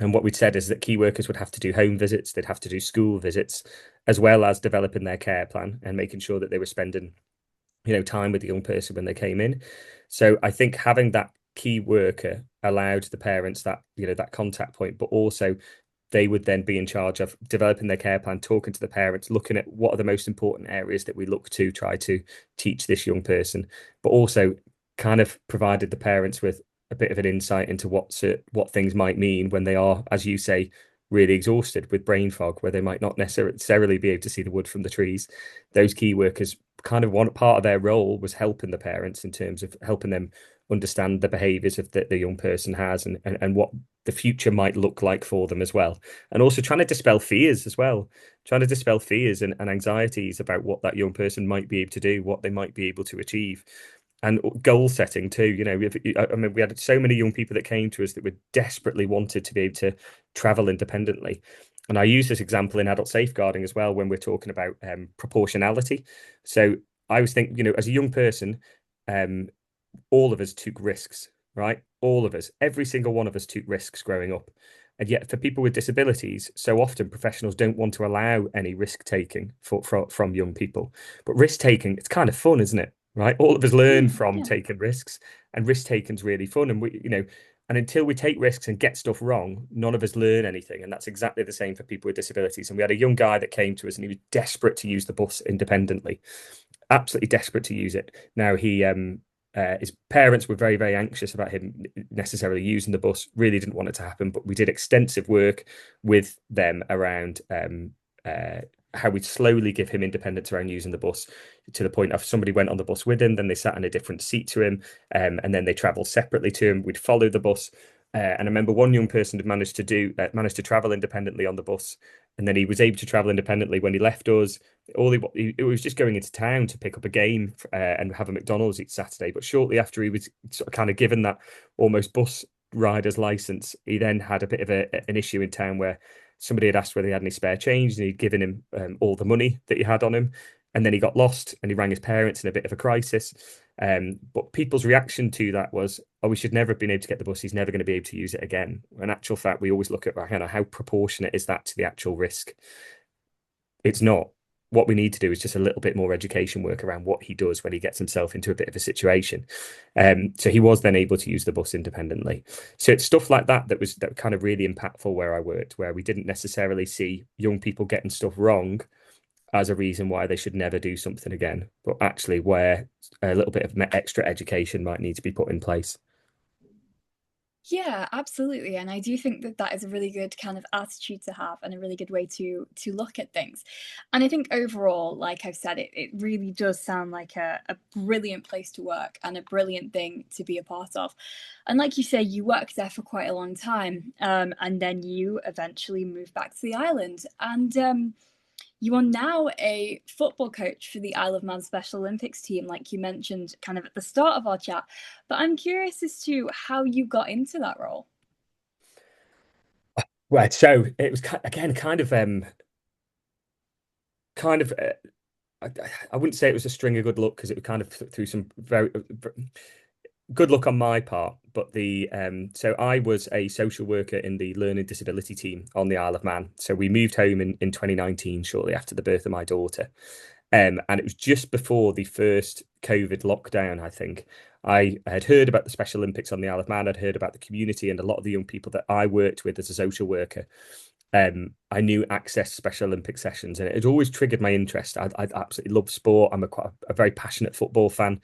And what we'd said is that key workers would have to do home visits, they'd have to do school visits, as well as developing their care plan and making sure that they were spending, time with the young person when they came in. So I think having that key worker allowed the parents that, that contact point, but also they would then be in charge of developing their care plan, talking to the parents, looking at what are the most important areas that we look to try to teach this young person, but also kind of provided the parents with a bit of an insight into what things might mean when they are, as you say, really exhausted with brain fog, where they might not necessarily be able to see the wood from the trees. Those key workers, kind of one part of their role was helping the parents in terms of helping them understand the behaviors of the young person has and what the future might look like for them as well. And also trying to dispel fears as well, and anxieties about what that young person might be able to do, what they might be able to achieve. And goal setting too. We had so many young people that came to us that were desperately wanted to be able to travel independently. And I use this example in adult safeguarding as well when we're talking about proportionality. So I always think, as a young person, all of us took risks, right? All of us, every single one of us took risks growing up. And yet for people with disabilities, so often professionals don't want to allow any risk taking from young people. But risk taking, it's kind of fun, isn't it? Right? All of us learn from taking risks, and risk taking is really fun. And and until we take risks and get stuff wrong, none of us learn anything. And that's exactly the same for people with disabilities. And we had a young guy that came to us and he was desperate to use the bus independently, absolutely desperate to use it. Now his parents were very, very anxious about him necessarily using the bus, really didn't want it to happen, but we did extensive work with them around how we'd slowly give him independence around using the bus, to the point of somebody went on the bus with him, then they sat in a different seat to him, and then they traveled separately to him. We'd follow the bus And I remember one young person had managed to travel independently on the bus, and then he was able to travel independently when he left us. He was just going into town to pick up a game and have a McDonald's each Saturday. But shortly after he was sort of kind of given that almost bus rider's license, he then had a bit of an issue in town where somebody had asked whether he had any spare change, and he'd given him all the money that he had on him. And then he got lost, and he rang his parents in a bit of a crisis. But people's reaction to that was, oh, we should never have been able to get the bus. He's never going to be able to use it again. In actual fact, we always look at how proportionate is that to the actual risk? It's not. What we need to do is just a little bit more education work around what he does when he gets himself into a bit of a situation. So he was then able to use the bus independently. So it's stuff like that that was kind of really impactful where I worked, where we didn't necessarily see young people getting stuff wrong as a reason why they should never do something again, but actually where a little bit of extra education might need to be put in place.
Yeah, absolutely. And I do think that that is a really good kind of attitude to have and a really good way to look at things. And I think overall, like I've said, it really does sound like a brilliant place to work and a brilliant thing to be a part of. And like you say, you worked there for quite a long time, and then you eventually moved back to the island. And you are now a football coach for the Isle of Man Special Olympics team, like you mentioned kind of at the start of our chat. But I'm curious as to how you got into that role.
Right, so it was again kind of I wouldn't say it was a string of good luck, because it was kind of through some very good luck on my part. But so I was a social worker in the learning disability team on the Isle of Man. So we moved home in 2019, shortly after the birth of my daughter. And it was just before the first COVID lockdown, I think. I had heard about the Special Olympics on the Isle of Man. I'd heard about the community, and a lot of the young people that I worked with as a social worker. I knew access Special Olympic sessions, and it had always triggered my interest. I absolutely love sport. I'm quite a very passionate football fan.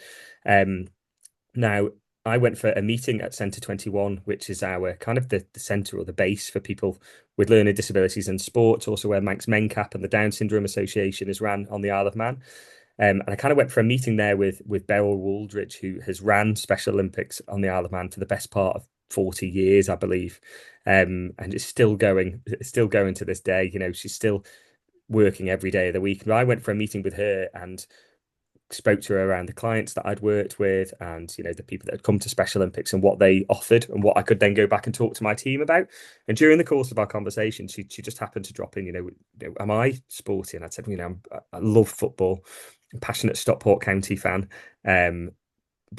Now, I went for a meeting at Centre 21, which is our kind of the centre or the base for people with learning disabilities and sports, also where Manx MenCap and the Down Syndrome Association is ran on the Isle of Man. And I kind of went for a meeting there with Beryl Wooldridge, who has ran Special Olympics on the Isle of Man for the best part of 40 years, I believe. And it's still going to this day. She's still working every day of the week. And I went for a meeting with her and spoke to her around the clients that I'd worked with, and the people that had come to Special Olympics and what they offered and what I could then go back and talk to my team about. And during the course of our conversation, she just happened to drop in, am I sporty? And I said, I love football. I'm a passionate Stockport County fan.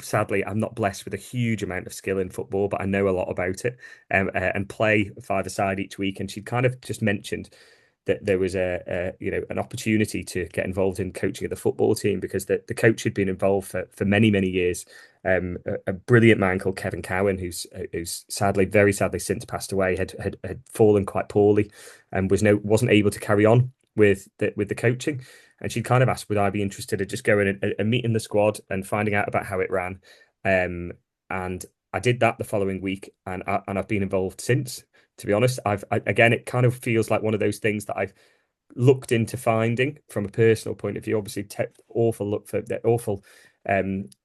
Sadly, I'm not blessed with a huge amount of skill in football, but I know a lot about it, and play five-a-side each week. And she'd kind of just mentioned that there was an opportunity to get involved in coaching of the football team, because the coach had been involved for many, many years. A brilliant man called Kevin Cowan, who's very sadly since passed away, had fallen quite poorly and wasn't able to carry on with the coaching. And she kind of asked, would I be interested in just going and meeting the squad and finding out about how it ran. And I did that the following week, and I've been involved since. To be honest, again, it kind of feels like one of those things that I've looked into finding from a personal point of view. Obviously, awful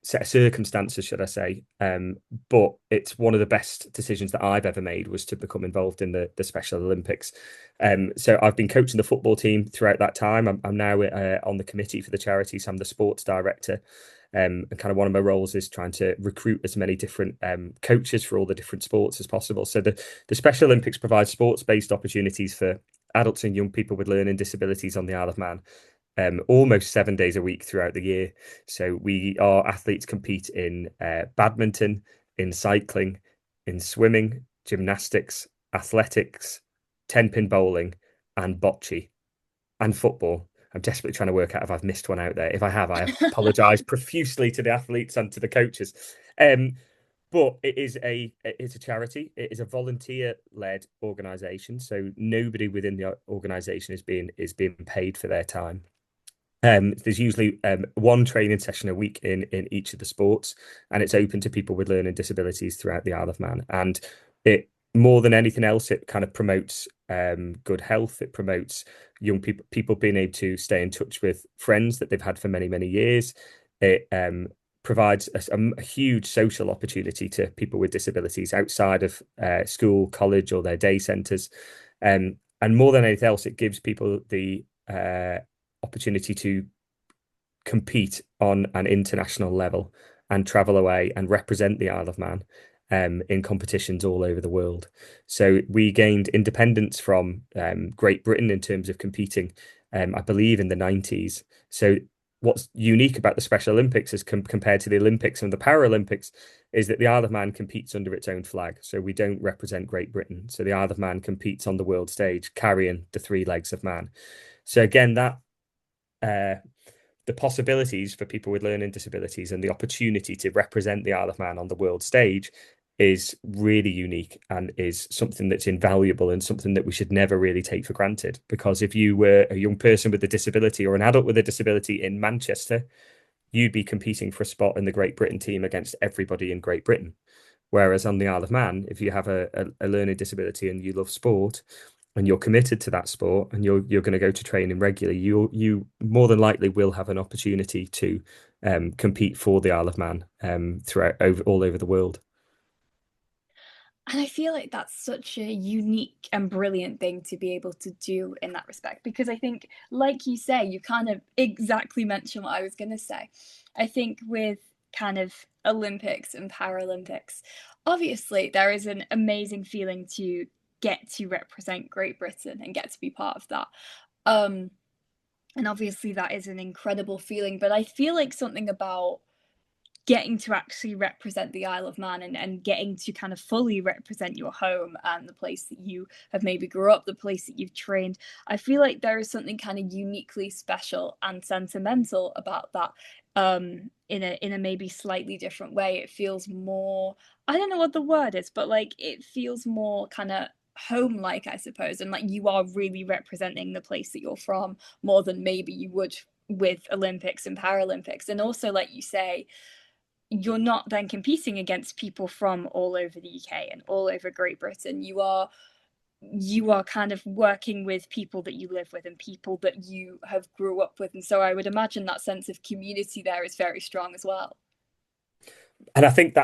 set of circumstances, should I say? But it's one of the best decisions that I've ever made, was to become involved in the Special Olympics. So I've been coaching the football team throughout that time. I'm now on the committee for the charity, so I'm the sports director. And kind of one of my roles is trying to recruit as many different coaches for all the different sports as possible. So the Special Olympics provides sports-based opportunities for adults and young people with learning disabilities on the Isle of Man, almost 7 days a week throughout the year. So our athletes compete in badminton, in cycling, in swimming, gymnastics, athletics, 10-pin bowling, and bocce, and football. I'm desperately trying to work out if I've missed one out there. If I have, I apologise profusely to the athletes and to the coaches. But it's a charity. It is a volunteer-led organisation, so nobody within the organisation is being paid for their time. There's usually one training session a week in each of the sports, and it's open to people with learning disabilities throughout the Isle of Man. And it, more than anything else, it kind of promotes good health. It promotes young people being able to stay in touch with friends that they've had for many, many years. It provides a huge social opportunity to people with disabilities outside of school, college, or their day centres. And more than anything else, it gives people the opportunity to compete on an international level and travel away and represent the Isle of Man in competitions all over the world. So we gained independence from Great Britain in terms of competing, I believe, in the 90s. So what's unique about the Special Olympics as compared to the Olympics and the Paralympics is that the Isle of Man competes under its own flag. So we don't represent Great Britain. So the Isle of Man competes on the world stage, carrying the three legs of man. So again, that the possibilities for people with learning disabilities and the opportunity to represent the Isle of Man on the world stage is really unique and is something that's invaluable and something that we should never really take for granted. Because if you were a young person with a disability or an adult with a disability in Manchester, you'd be competing for a spot in the Great Britain team against everybody in Great Britain. Whereas on the Isle of Man, if you have a learning disability and you love sport and you're committed to that sport and you're going to go to training regularly, you more than likely will have an opportunity to compete for the Isle of Man throughout all over the world.
And I feel like that's such a unique and brilliant thing to be able to do in that respect, because I think, like you say, you kind of exactly mentioned what I was going to say. I think with kind of Olympics and Paralympics, obviously there is an amazing feeling to get to represent Great Britain and get to be part of that. And obviously that is an incredible feeling, but I feel like something about getting to actually represent the Isle of Man and getting to kind of fully represent your home and the place that you have maybe grew up, the place that you've trained. I feel like there is something kind of uniquely special and sentimental about that, in a maybe slightly different way. It feels more, I don't know what the word is, but like it feels more kind of home like, I suppose, and like you are really representing the place that you're from more than maybe you would with Olympics and Paralympics. And also, like you say, you're not then competing against people from all over the UK and all over Great Britain. You are kind of working with people that you live with and people that you have grew up with. And so I would imagine that sense of community there is very strong as well.
And I think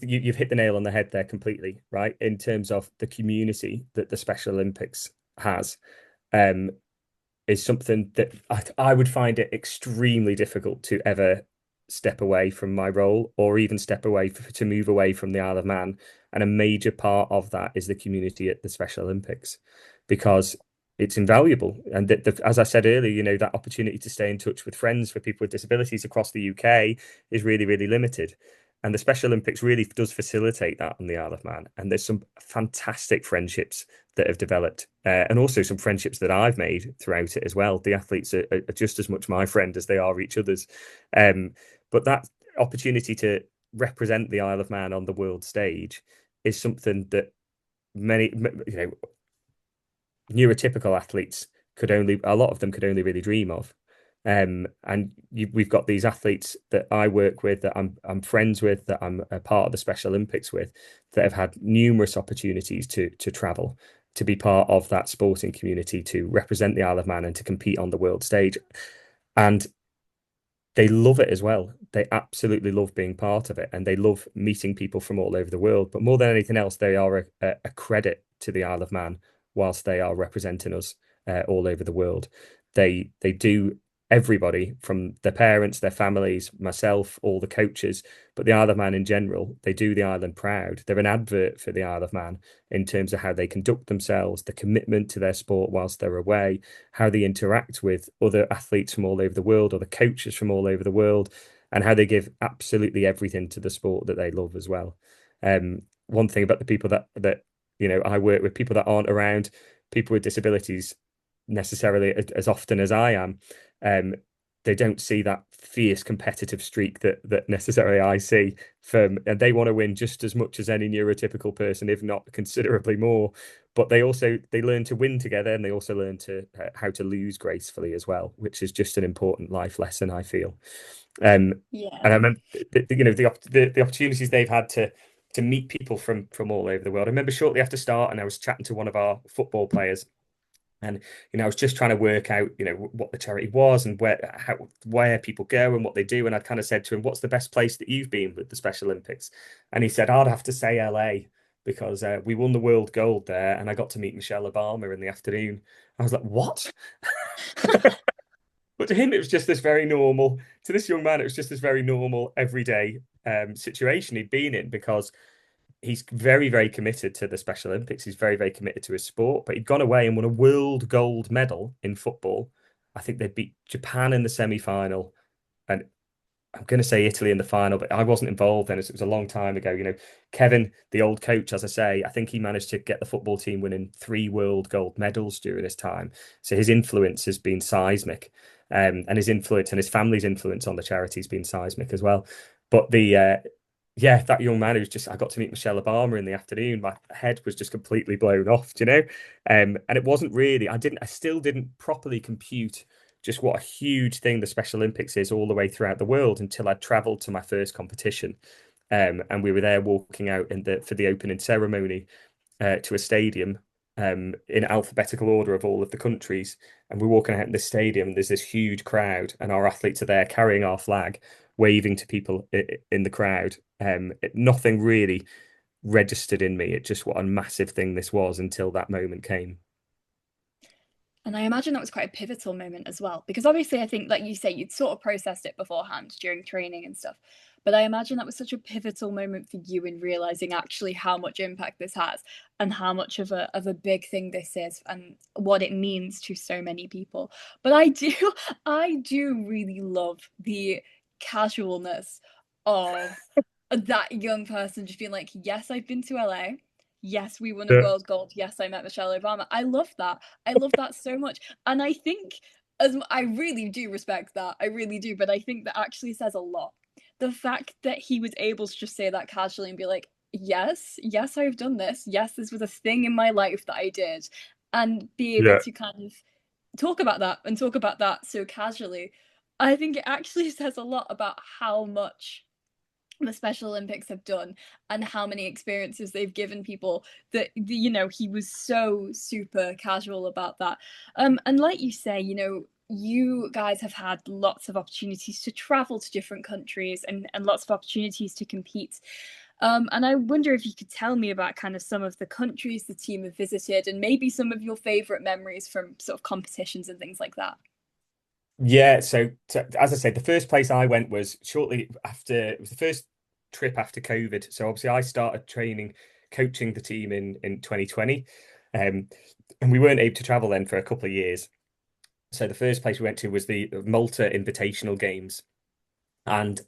you've hit the nail on the head there completely, right? In terms of the community that the Special Olympics has, is something that I would find it extremely difficult to ever step away from my role or even step away to move away from the Isle of Man. And a major part of that is the community at the Special Olympics, because it's invaluable. And as I said earlier, that opportunity to stay in touch with friends for people with disabilities across the UK is really, really limited. And the Special Olympics really does facilitate that on the Isle of Man. And there's some fantastic friendships that have developed, and also some friendships that I've made throughout it as well. The athletes are just as much my friend as they are each other's. But that opportunity to represent the Isle of Man on the world stage is something that many, neurotypical athletes a lot of them could only really dream of. And we've got these athletes that I work with, that I'm friends with, that I'm a part of the Special Olympics with, that have had numerous opportunities to travel, to be part of that sporting community, to represent the Isle of Man and to compete on the world stage. And they love it as well. They absolutely love being part of it, and they love meeting people from all over the world. But more than anything else, they are a credit to the Isle of Man whilst they are representing us all over the world. They do everybody, from their parents, their families, myself, all the coaches, but the Isle of Man in general, they do the island proud. They're an advert for the Isle of Man in terms of how they conduct themselves, the commitment to their sport whilst they're away, how they interact with other athletes from all over the world or the coaches from all over the world, and how they give absolutely everything to the sport that they love as well. One thing about the people that I work with, people that aren't around people with disabilities necessarily as often as I am, they don't see that fierce competitive streak that necessarily I see and they want to win just as much as any neurotypical person, if not considerably more. But they learn to win together, and they also learn to how to lose gracefully as well, which is just an important life lesson, I feel. And I remember the opportunities they've had to meet people from all over the world. I remember shortly after start, and I was chatting to one of our football players, And I was just trying to work out, what the charity was and where people go and what they do. And I kind of said to him, "What's the best place that you've been with the Special Olympics?" And he said, "I'd have to say LA because we won the world gold there, and I got to meet Michelle Obama in the afternoon." I was like, "What?" But to him, it was just this very normal. To this young man, it was just this very normal, everyday situation he'd been in because he's very, very committed to the Special Olympics. He's very, very committed to his sport. But he'd gone away and won a world gold medal in football. I think they beat Japan in the semi-final, and I'm going to say Italy in the final, but I wasn't involved then. It was a long time ago. Kevin, the old coach, as I say, I think he managed to get the football team winning 3 world gold medals during his time. So his influence has been seismic, and his influence and his family's influence on the charity has been seismic as well. But yeah, that young man I got to meet Michelle Obama in the afternoon. My head was just completely blown off, and it wasn't really, I still didn't properly compute just what a huge thing the Special Olympics is all the way throughout the world until I traveled to my first competition. And we were there walking out for the opening ceremony to a stadium in alphabetical order of all of the countries. And we're walking out in this stadium, and there's this huge crowd, and our athletes are there carrying our flag, waving to people in the crowd. Nothing really registered in me. It just what a massive thing this was until that moment came.
And I imagine that was quite a pivotal moment as well, because obviously I think, like you say, you'd sort of processed it beforehand during training and stuff. But I imagine that was such a pivotal moment for you in realizing actually how much impact this has and how much of a big thing this is and what it means to so many people. But I do really love the casualness of that young person just being like, yes, I've been to LA. Yes, we won a
Yeah.
world gold. Yes, I met Michelle Obama. I love that. I love that so much. And I think I really do respect that. I really do. But I think that actually says a lot. The fact that he was able to just say that casually and be like, yes, I've done this. Yes, this was a thing in my life that I did. And be able
Yeah.
to kind of talk about that and talk about that so casually. I think it actually says a lot about how much the Special Olympics have done and how many experiences they've given people that he was so super casual about that. And like you say, you guys have had lots of opportunities to travel to different countries and lots of opportunities to compete. And I wonder if you could tell me about kind of some of the countries the team have visited and maybe some of your favorite memories from sort of competitions and things like that.
Yeah, so as I said, the first place I went was shortly after, it was the first trip after COVID. So obviously I started coaching the team in 2020. Um, and we weren't able to travel then for a couple of years. So the first place we went to was the Malta Invitational Games. And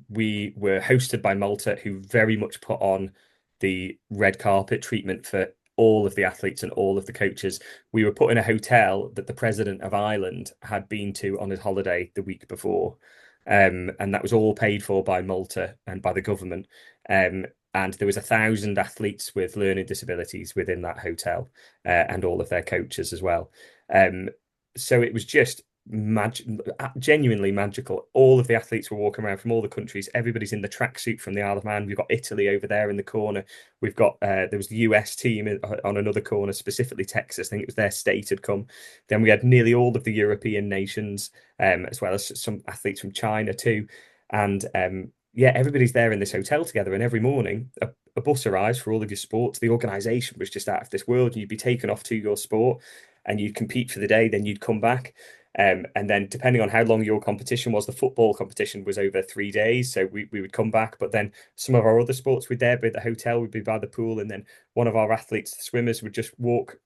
we were hosted by Malta, who very much put on the red carpet treatment for all of the athletes and all of the coaches. We were put in a hotel that the president of Ireland had been to on his holiday the week before. And that was all paid for by Malta and by the government. And there was 1,000 athletes with learning disabilities within that hotel, and all of their coaches as well. So it was just genuinely magical. All of the athletes were walking around from all the countries. Everybody's in the tracksuit from the Isle of Man. We've got Italy over there in the corner. We've got there was the US team on another corner, specifically Texas. I think it was their state had come. Then we had nearly all of the European nations, as well as some athletes from China too. And yeah, everybody's there in this hotel together. And every morning, a bus arrives for all of your sports. The organisation was just out of this world. You'd be taken off to your sport, and you'd compete for the day. Then you'd come back. And then depending on how long your competition was, the football competition was over 3 days. So we would come back, but then some of our other sports were there, but the hotel would be by the pool. And then one of our athletes, the swimmers, would just walk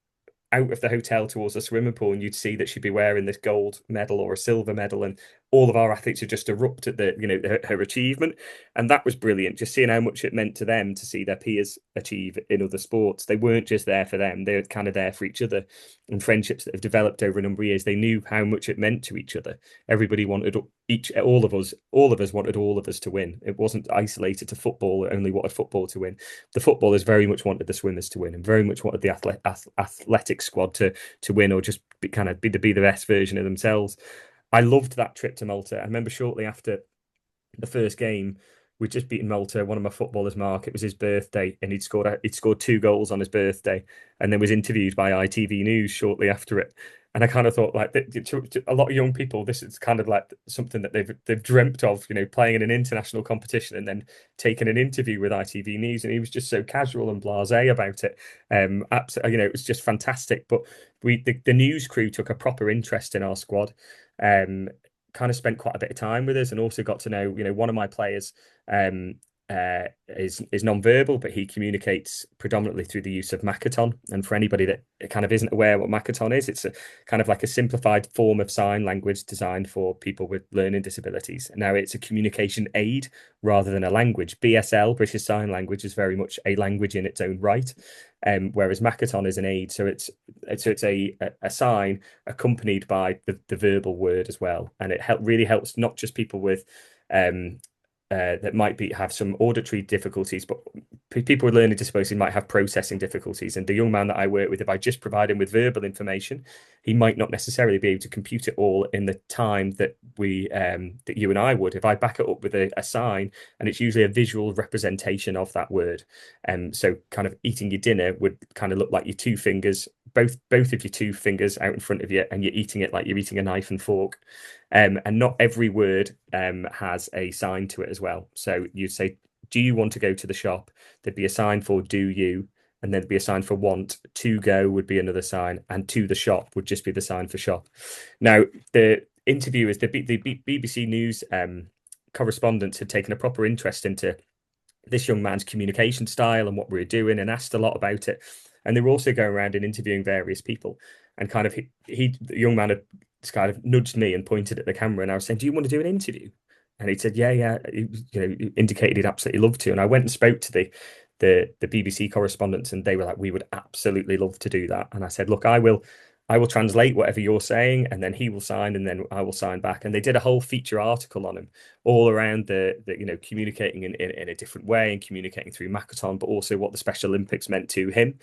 out of the hotel towards the swimming pool, and you'd see that she'd be wearing this gold medal or a silver medal, and all of our athletes would just erupt at her achievement. And that was brilliant, just seeing how much it meant to them to see their peers achieve in other sports. They weren't just there for them, they were kind of there for each other. And friendships that have developed over a number of years, they knew how much it meant to each other. Everybody wanted all of us wanted all of us to win. It wasn't isolated to football, only wanted football to win. The footballers very much wanted the swimmers to win, and very much wanted the athletic squad to win, or just be the best version of themselves. I loved that trip to Malta. I remember shortly after the first game, we'd just beaten Malta. One of my footballers, Mark, it was his birthday, and he'd scored 2 goals on his birthday, and then was interviewed by ITV News shortly after it. And I kind of thought, like, to a lot of young people, this is kind of like something that they've dreamt of, playing in an international competition and then taking an interview with ITV News. And he was just so casual and blasé about it. Absolutely, it was just fantastic. But the news crew took a proper interest in our squad. Kind of spent quite a bit of time with us, and also got to know, one of my players is non-verbal, but he communicates predominantly through the use of Makaton. And for anybody that kind of isn't aware what Makaton is, it's a kind of like a simplified form of sign language designed for people with learning disabilities. Now, it's a communication aid rather than a language. BSL, British Sign Language, is very much a language in its own right, whereas Makaton is an aid. So it's a sign accompanied by the verbal word as well, and it really helps not just people with that might have some auditory difficulties, but people with learning disabilities might have processing difficulties. And the young man that I work with, if I just provide him with verbal information, he might not necessarily be able to compute it all in the time that that you and I would. If I back it up with a sign, and it's usually a visual representation of that word. So kind of eating your dinner would kind of look like your two fingers, both of your two fingers out in front of you, and you're eating it like you're eating a knife and fork. And not every word has a sign to it as well. So you'd say, do you want to go to the shop? There'd be a sign for do you, and there'd be a sign for want. To go would be another sign, and to the shop would just be the sign for shop. Now, the interviewers, the BBC News correspondents had taken a proper interest into this young man's communication style and what we were doing, and asked a lot about it. And they were also going around and interviewing various people. And kind of the young man had kind of nudged me and pointed at the camera, and I was saying, do you want to do an interview? And he said, yeah. He indicated he'd absolutely love to. And I went and spoke to the BBC correspondents, and they were like, we would absolutely love to do that. And I said, look, I will translate whatever you're saying, and then he will sign, and then I will sign back. And they did a whole feature article on him, all around the communicating in a different way, and communicating through Makaton, but also what the Special Olympics meant to him.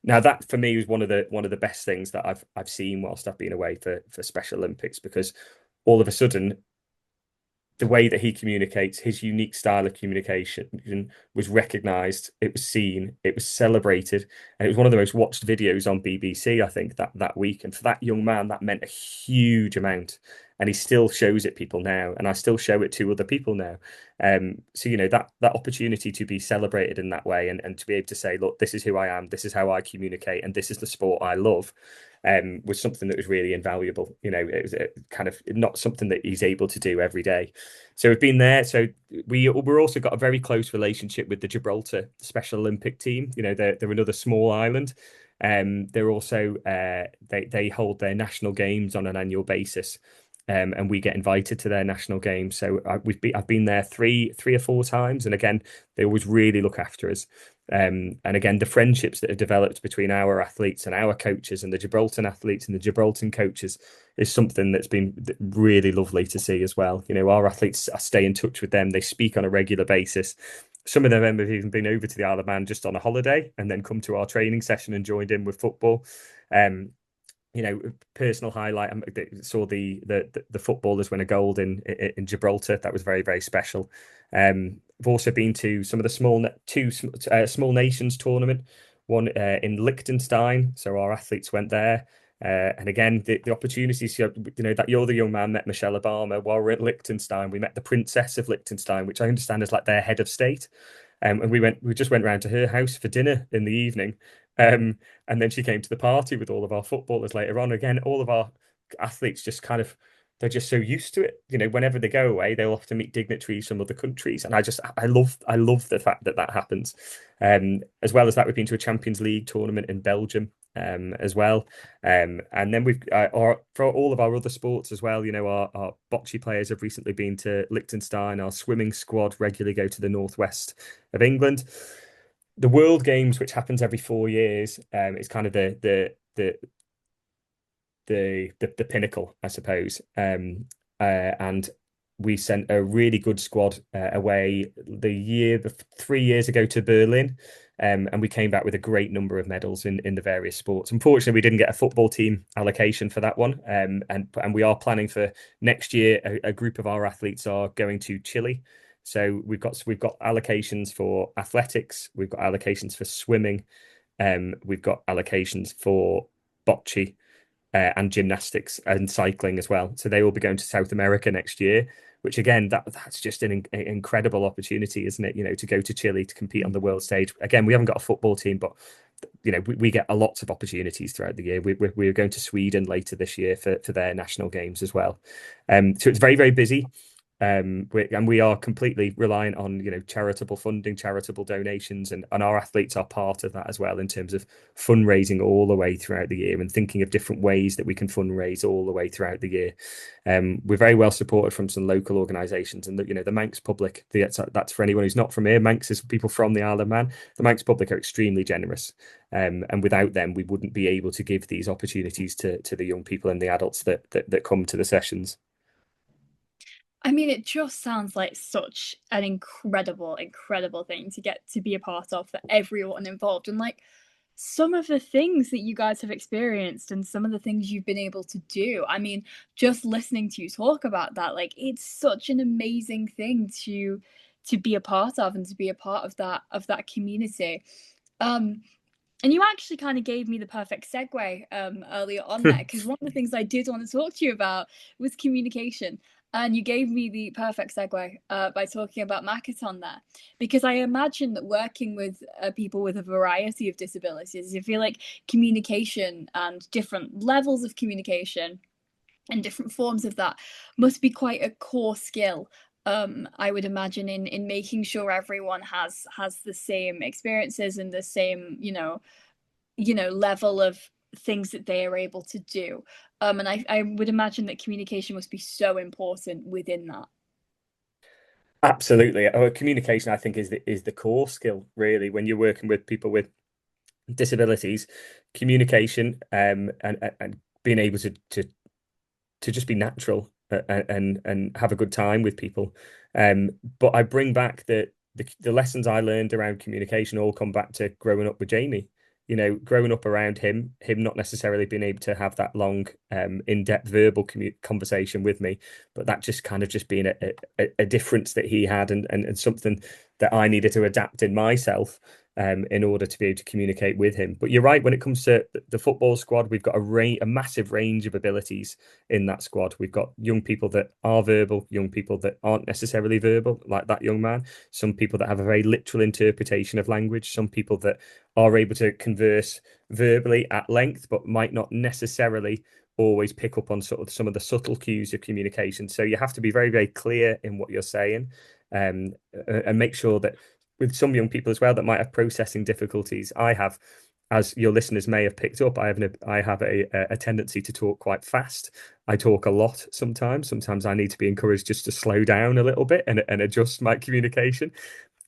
Now, that for me was one of the best things that I've seen whilst I've been away for Special Olympics, because all of a sudden, the way that he communicates, his unique style of communication, was recognised, it was seen, it was celebrated, and it was one of the most watched videos on BBC, I think, that week. And for that young man, that meant a huge amount. And he still shows it people now, and I still show it to other people now. So that opportunity to be celebrated in that way, and to be able to say, look, this is who I am, this is how I communicate, and this is the sport I love, was something that was really invaluable. It was kind of not something that he's able to do every day. So we've been there. So we're also got a very close relationship with the Gibraltar Special Olympic team. They're another small island. They're also they hold their national games on an annual basis. And we get invited to their national games. So I've been there three or four times, and again, they always really look after us. And again, the friendships that have developed between our athletes and our coaches, and the Gibraltar athletes and the Gibraltar coaches, is something that's been really lovely to see as well. Our athletes, I stay in touch with them. They speak on a regular basis. Some of them have even been over to the Isle of Man just on a holiday, and then come to our training session and joined in with football. Personal highlight, I saw the footballers win a gold in Gibraltar. That was very, very special. I've also been to some of the small nations tournament, one in Liechtenstein. So our athletes went there. And again, the opportunities, that you're the young man met Michelle Obama while we're at Liechtenstein. We met the Princess of Liechtenstein, which I understand is like their head of state. And we just went round to her house for dinner in the evening. And then she came to the party with all of our footballers later on. Again, all of our athletes they're just so used to it. Whenever they go away, they'll often meet dignitaries from other countries. And I love the fact that happens. As well as that, we've been to a Champions League tournament in Belgium as well. And then we've for all of our other sports as well, our bocce players have recently been to Liechtenstein. Our swimming squad regularly go to the northwest of England. The World Games, which happens every 4 years, is kind of the pinnacle, I suppose. And we sent a really good squad away 3 years ago to Berlin, and we came back with a great number of medals in the various sports. Unfortunately, we didn't get a football team allocation for that one, and we are planning for next year. A group of our athletes are going to Chile So we've got allocations for athletics, we've got allocations for swimming, we've got allocations for bocce, and gymnastics and cycling as well. So they will be going to South America next year, which again, that's just an incredible opportunity, isn't it? You know, to go to Chile to compete on the world stage. Again, we haven't got a football team, but you know, we get a lots of opportunities throughout the year. We're going to Sweden later this year for their national games as well. So it's very, very busy. We are completely reliant on, you know, charitable funding, charitable donations, and our athletes are part of that as well in terms of fundraising all the way throughout the year and thinking of different ways that we can fundraise all the way throughout the year. We're very well supported from some local organisations, and you know, the Manx public. That's for anyone who's not from here. Manx is people from the Isle of Man. The Manx public are extremely generous, and without them, we wouldn't be able to give these opportunities to the young people and the adults that come to the sessions.
I mean, it just sounds like such an incredible, incredible thing to get to be a part of for everyone involved. And like some of the things that you guys have experienced and some of the things you've been able to do. I mean, just listening to you talk about that, like it's such an amazing thing to be a part of and to be a part of that community. And you actually kind of gave me the perfect segue earlier on there, because one of the things I did want to talk to you about was communication. And you gave me the perfect segue by talking about Makaton there, because I imagine that working with people with a variety of disabilities, I feel like communication and different levels of communication and different forms of that must be quite a core skill. I would imagine in making sure everyone has the same experiences and the same, level of things that they are able to do. And I would imagine that communication must be so important within that.
Absolutely. Communication, I think, is the core skill, really, when you're working with people with disabilities. Communication, and being able to just be natural, and have a good time with people. But I bring back the lessons I learned around communication all come back to growing up with Jamie. You know, growing up around him not necessarily being able to have that long, in-depth verbal conversation with me, but that just kind of just being a difference that he had, and something that I needed to adapt in myself, in order to be able to communicate with him. But you're right, when it comes to the football squad, we've got a massive range of abilities in that squad. We've got young people that are verbal, young people that aren't necessarily verbal, like that young man, some people that have a very literal interpretation of language, some people that are able to converse verbally at length, but might not necessarily always pick up on sort of some of the subtle cues of communication. So you have to be very, very clear in what you're saying, and make sure that with some young people as well that might have processing difficulties. I have, as your listeners may have picked up, I have a tendency to talk quite fast. I talk a lot sometimes. Sometimes I need to be encouraged just to slow down a little bit and adjust my communication.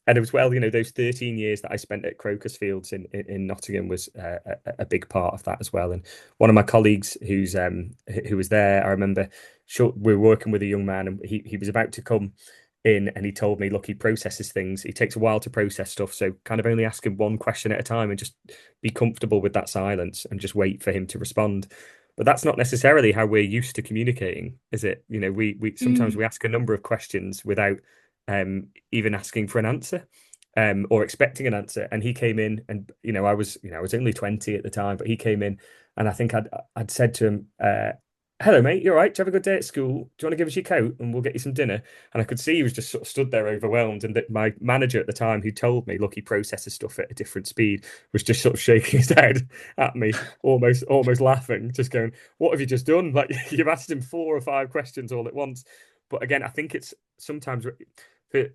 And as well, you know, those 13 years that I spent at Crocus Fields in Nottingham was a big part of that as well. And one of my colleagues who was there, I remember, we were working with a young man, and he was about to come in, and he told me, look, he processes things. It takes a while to process stuff, so kind of only ask him one question at a time and just be comfortable with that silence and just wait for him to respond. But that's not necessarily how we're used to communicating, is it? You know, we sometimes we ask a number of questions without even asking for an answer, or expecting an answer. And he came in, and I was only 20 at the time, but he came in, and I think I'd said to him, hello, mate, you all right? Do you have a good day at school? Do you want to give us your coat and we'll get you some dinner? And I could see he was just sort of stood there overwhelmed. And that my manager at the time, who told me, look, he processes stuff at a different speed, was just sort of shaking his head at me, almost laughing, just going, what have you just done? Like, you've asked him 4 or 5 questions all at once. But again, I think it's sometimes for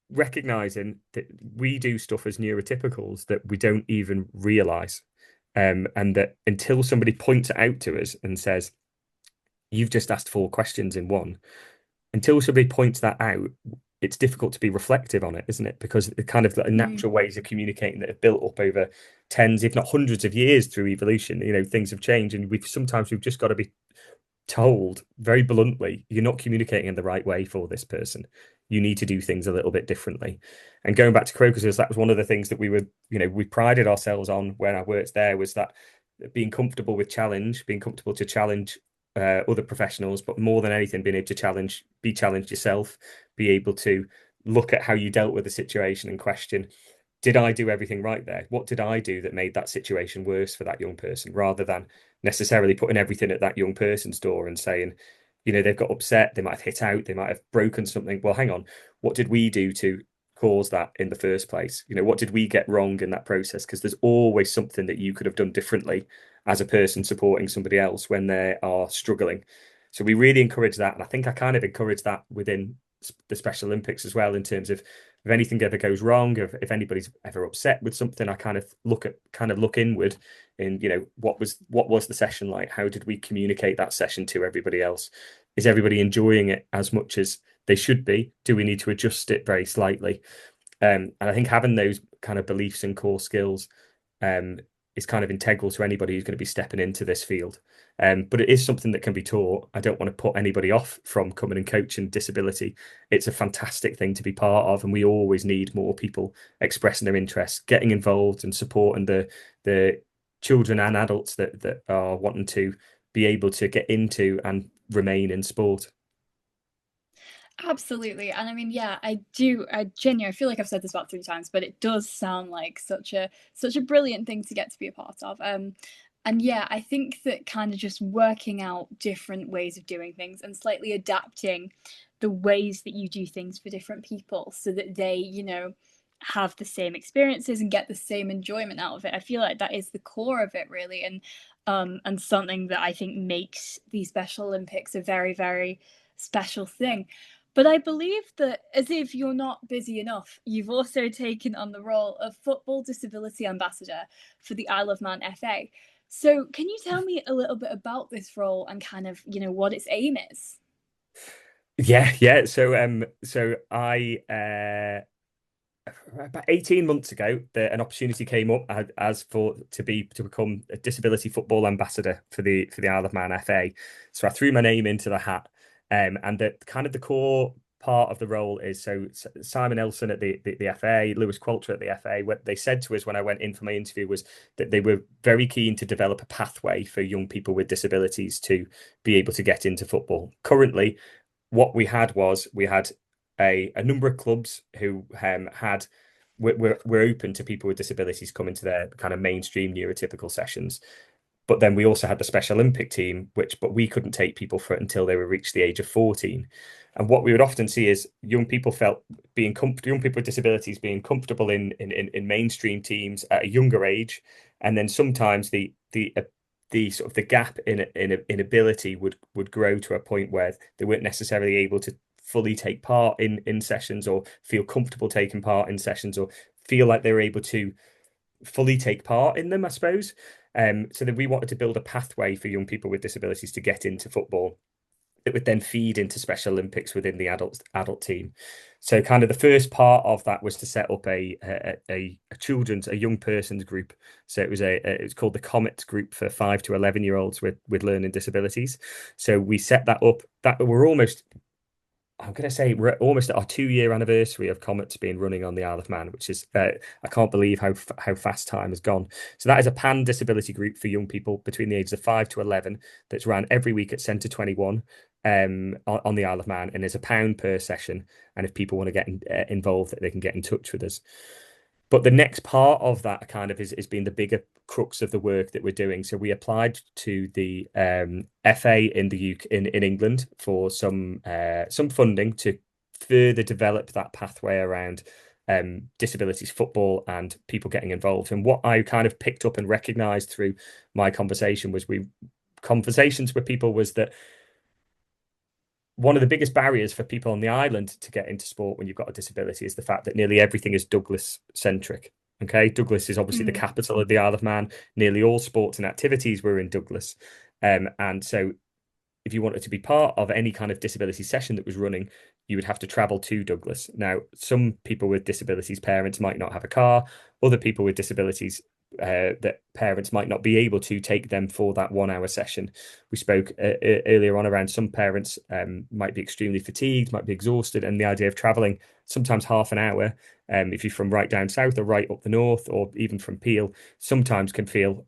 recognizing that we do stuff as neurotypicals that we don't even realize. And that until somebody points it out to us and says, you've just asked 4 questions in one, until somebody points that out, it's difficult to be reflective on it, isn't it? Because the kind of natural ways of communicating that have built up over tens, if not hundreds of years through evolution, things have changed, and we've just got to be told very bluntly, you're not communicating in the right way for this person. You need to do things a little bit differently. And going back to Crocuses, that was one of the things that we prided ourselves on when I worked there, was that being comfortable with challenge, being comfortable to challenge other professionals, but more than anything, being able to be challenged yourself, be able to look at how you dealt with the situation and question, did I do everything right there? What did I do that made that situation worse for that young person, rather than necessarily putting everything at that young person's door and saying, they've got upset, they might have hit out, they might have broken something. Well, hang on, what did we do to cause that in the first place? What did we get wrong in that process? Because there's always something that you could have done differently as a person supporting somebody else when they are struggling. So we really encourage that. And I think I kind of encourage that within the Special Olympics as well, in terms of if anything ever goes wrong, if anybody's ever upset with something, I kind of look inward and, what was the session like? How did we communicate that session to everybody else? Is everybody enjoying it as much as they should be? Do we need to adjust it very slightly? And I think having those kind of beliefs and core skills is kind of integral to anybody who's going to be stepping into this field. But it is something that can be taught. I don't want to put anybody off from coming and coaching disability. It's a fantastic thing to be part of, and we always need more people expressing their interests, getting involved and supporting the children and adults that are wanting to be able to get into and remain in sport.
Absolutely. And I mean, yeah, I genuinely, I feel like I've said this about 3 times, but it does sound like such a brilliant thing to get to be a part of. And yeah, I think that kind of just working out different ways of doing things and slightly adapting the ways that you do things for different people so that they, have the same experiences and get the same enjoyment out of it. I feel like that is the core of it, really, and something that I think makes the Special Olympics a very, very special thing. But I believe that, as if you're not busy enough, you've also taken on the role of Football Disability Ambassador for the Isle of Man FA. So can you tell me a little bit about this role and kind of, what its aim is?
Yeah. So I about 18 months ago, an opportunity came up to become a disability football ambassador for the Isle of Man FA. So I threw my name into the hat, and the core part of the role is, so Simon Elson at the FA, Lewis Qualter at the FA, what they said to us when I went in for my interview was that they were very keen to develop a pathway for young people with disabilities to be able to get into football. Currently, what we had a number of clubs who were open to people with disabilities coming to their kind of mainstream neurotypical sessions. But then we also had the Special Olympic team, but we couldn't take people for it until they were reached the age of 14. And what we would often see is young people with disabilities being comfortable in mainstream teams at a younger age, and then sometimes the sort of the gap in ability would grow to a point where they weren't necessarily able to fully take part in sessions, or feel comfortable taking part in sessions, or feel like they were able to fully take part in them, I suppose. So that we wanted to build a pathway for young people with disabilities to get into football that would then feed into Special Olympics within the adult team. So kind of the first part of that was to set up a young person's group. So it's called the Comet group for 5 to 11-year-olds with learning disabilities. So we set that up. I'm going to say we're almost at our 2-year anniversary of Comets being running on the Isle of Man, which is, I can't believe how fast time has gone. So that is a pan disability group for young people between the ages of 5 to 11 that's run every week at Centre 21 on the Isle of Man, and there's £1 per session. And if people want to get involved, they can get in touch with us. But the next part of that kind of is being the bigger crux of the work that we're doing. So we applied to the FA in the UK, in England, for some funding to further develop that pathway around disabilities football and people getting involved. And what I kind of picked up and recognised through my conversations with people was that one of the biggest barriers for people on the island to get into sport when you've got a disability is the fact that nearly everything is Douglas centric. Okay, Douglas is obviously the capital of the Isle of Man. Nearly all sports and activities were in Douglas, and so if you wanted to be part of any kind of disability session that was running, you would have to travel to Douglas. Now, some people with disabilities parents might not have a car. Other people with disabilities that parents might not be able to take them for that 1 hour session. We spoke earlier on around some parents might be extremely fatigued, might be exhausted, and the idea of traveling sometimes half an hour, if you're from right down south or right up the north, or even from Peel, sometimes can feel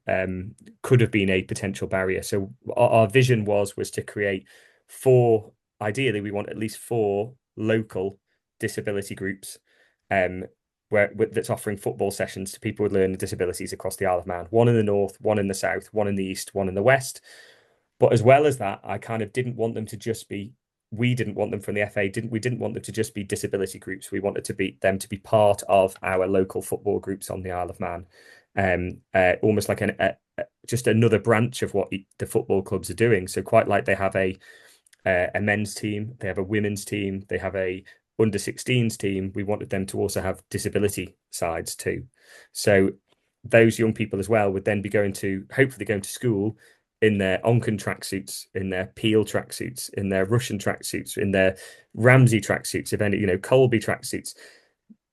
could have been a potential barrier. So our vision was to create four. Ideally, we want at least four local disability groups that's offering football sessions to people with learning disabilities across the Isle of Man. One in the north, one in the south, one in the east, one in the west. But as well as that, I kind of didn't want them to just be. We didn't want them from the FA. We didn't want them to just be disability groups. We wanted them to be part of our local football groups on the Isle of Man, almost like just another branch of what the football clubs are doing. So quite like they have a men's team, they have a women's team, they have a under 16s team. We wanted them to also have disability sides too. So those young people as well would then be hopefully going to school in their Onken tracksuits, in their Peel tracksuits, in their Russian tracksuits, in their Ramsey tracksuits, if any, Colby tracksuits,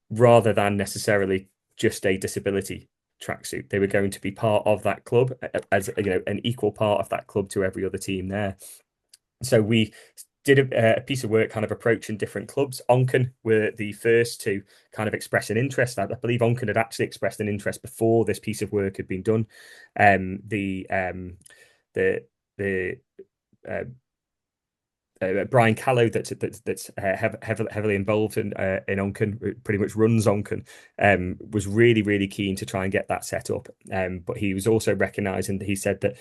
rather than necessarily just a disability tracksuit. They were going to be part of that club as an equal part of that club to every other team there. So we did a piece of work kind of approaching different clubs. Onken were the first to kind of express an interest. I believe Onken had actually expressed an interest before this piece of work had been done. Brian Callow that's heavily involved in Onken, pretty much runs Onken, was really, really keen to try and get that set up. But he was also recognising that he said that,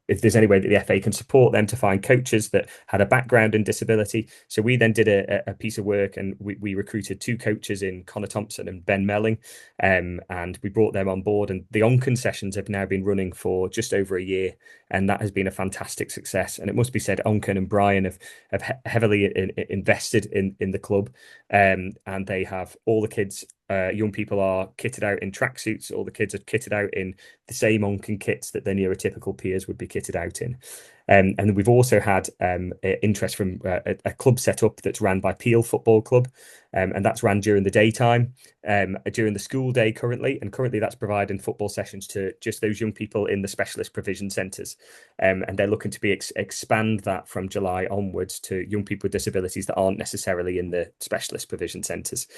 if there's any way that the FA can support them to find coaches that had a background in disability. So we then did a piece of work, and we recruited two coaches in Connor Thompson and Ben Melling, and we brought them on board. And the Onken sessions have now been running for just over a year, and that has been a fantastic success. And it must be said, Onken and Brian have heavily invested in the club, and they have all the kids. Young people are kitted out in tracksuits. All the kids are kitted out in the same Onken kits that their neurotypical peers would be kitted out in. And we've also had interest from a club set up that's ran by Peel Football Club, and that's ran during the daytime, during the school day currently. And currently that's providing football sessions to just those young people in the specialist provision centres. And they're looking to expand that from July onwards to young people with disabilities that aren't necessarily in the specialist provision centres.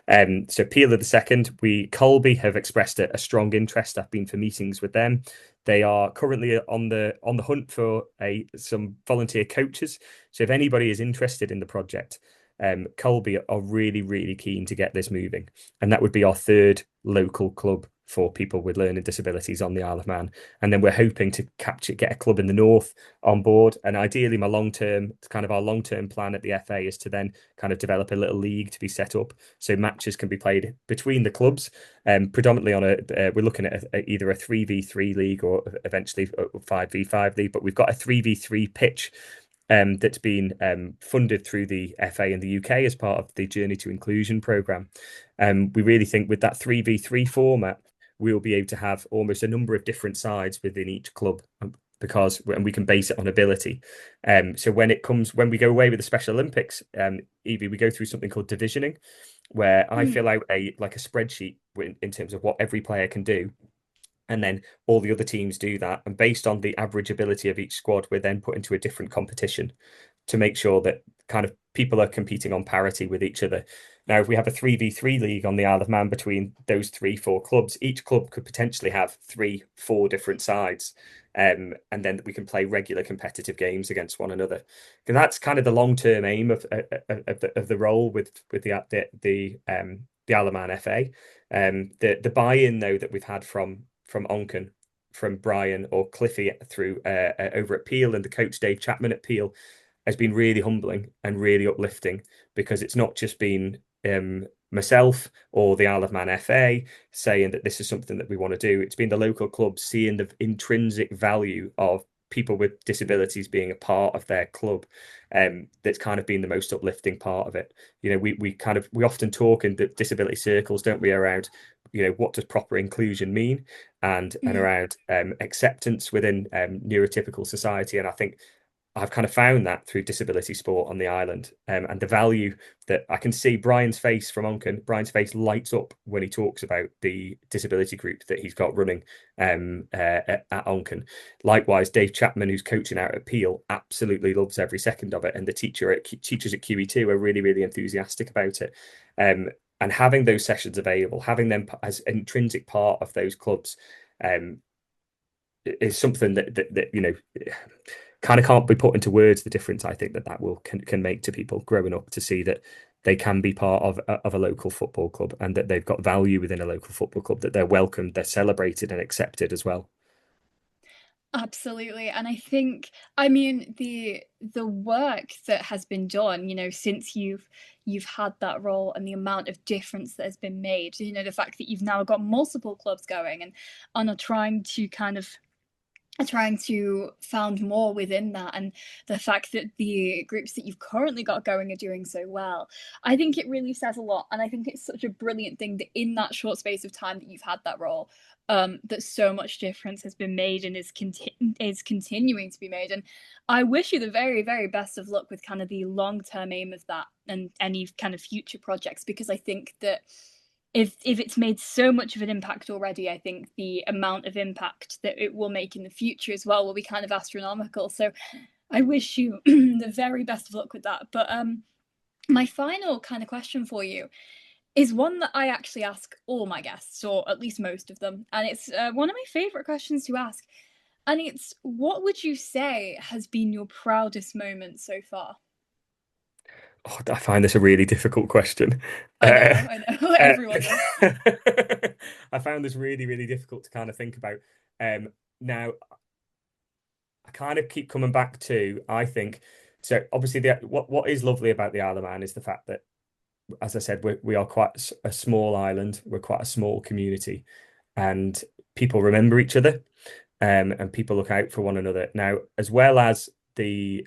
So Peel are the second. Colby have expressed a strong interest. I've been for meetings with them. They are currently on the hunt for some volunteer coaches. So if anybody is interested in the project, Colby are really, really keen to get this moving. And that would be our third local club for people with learning disabilities on the Isle of Man. And then we're hoping to get a club in the north on board. And ideally, our long-term plan at the FA is to then kind of develop a little league to be set up so matches can be played between the clubs. Predominantly we're looking at either a 3v3 league or eventually a 5v5 league, but we've got a 3v3 pitch that's been funded through the FA in the UK as part of the Journey to Inclusion programme. We really think with that 3v3 format, we'll be able to have almost a number of different sides within each club, and we can base it on ability. So when we go away with the Special Olympics, Evie, we go through something called divisioning, where I fill out a spreadsheet in terms of what every player can do. And then all the other teams do that. And based on the average ability of each squad, we're then put into a different competition to make sure that kind of people are competing on parity with each other. Now, if we have a 3v3 league on the Isle of Man between those 3-4 clubs, each club could potentially have 3-4 different sides. And then we can play regular competitive games against one another. And that's kind of the long-term aim of the role with the Isle of Man FA. The buy-in though that we've had from Onken, from Brian or Cliffy through over at Peel, and the coach Dave Chapman at Peel, has been really humbling and really uplifting, because it's not just been myself or the Isle of Man FA saying that this is something that we want to do. It's been the local clubs seeing the intrinsic value of people with disabilities being a part of their club. That's kind of been the most uplifting part of it. We often talk in the disability circles, don't we, around what does proper inclusion mean, and around acceptance within neurotypical society. And I think I've kind of found that through disability sport on the island, and the value that I can see Brian's face from Onken. Brian's face lights up when he talks about the disability group that he's got running at Onken. Likewise, Dave Chapman, who's coaching out at Peel, absolutely loves every second of it, and the teachers at QE2 are really, really enthusiastic about it. And having those sessions available, having them as an intrinsic part of those clubs, is something that you know kind of can't be put into words. The difference I think that will can make to people growing up, to see that they can be part of a local football club, and that they've got value within a local football club, that they're welcomed, they're celebrated and accepted as well.
Absolutely. And I think, I mean, the work that has been done, you know, since you've had that role, and the amount of difference that has been made, you know, the fact that you've now got multiple clubs going and are trying to found more within that, and the fact that the groups that you've currently got going are doing so well, I think it really says a lot. And I think it's such a brilliant thing that in that short space of time that you've had that role, that so much difference has been made and is continuing to be made. And I wish you the very, very best of luck with kind of the long-term aim of that and any kind of future projects, because I think that if it's made so much of an impact already, I think the amount of impact that it will make in the future as well will be kind of astronomical. So I wish you the very best of luck with that. But my final kind of question for you is one that I actually ask all my guests, or at least most of them, and it's one of my favorite questions to ask. And it's, what would you say has been your proudest moment so far?
Oh, I find this a really difficult question.
I know, everyone does.
I found this really, really difficult to kind of think about. Now, I kind of keep coming back to, I think, so obviously what is lovely about the Isle of Man is the fact that, as I said, we are quite a small island. We're quite a small community, and people remember each other, and people look out for one another. Now, as well as the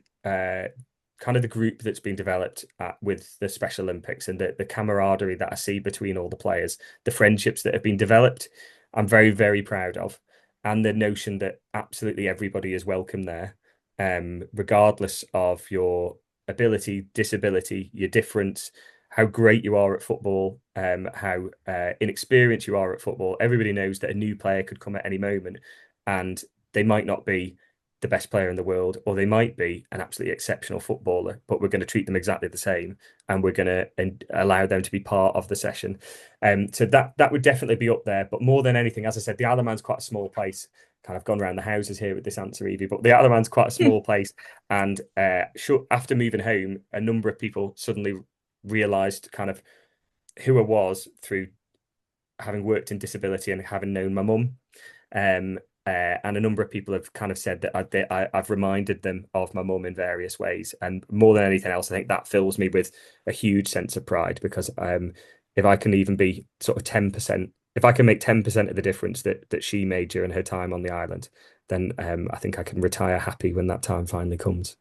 kind of the group that's been developed with the Special Olympics, and the camaraderie that I see between all the players, the friendships that have been developed, I'm very, very proud of. And the notion that absolutely everybody is welcome there, regardless of your ability, disability, your difference, how great you are at football, how inexperienced you are at football. Everybody knows that a new player could come at any moment, and they might not be the best player in the world, or they might be an absolutely exceptional footballer, but we're going to treat them exactly the same, and we're going to allow them to be part of the session. So that would definitely be up there. But more than anything, as I said, the Isle of Man's quite a small place. Kind of gone around the houses here with this answer, Evie, but the Isle of Man's quite a small place. And after moving home, a number of people suddenly realised kind of who I was through having worked in disability and having known my mum. And a number of people have kind of said that I've reminded them of my mum in various ways. And more than anything else, I think that fills me with a huge sense of pride, because if I can even be sort of 10%, if I can make 10% of the difference that she made during her time on the island, then I think I can retire happy when that time finally comes.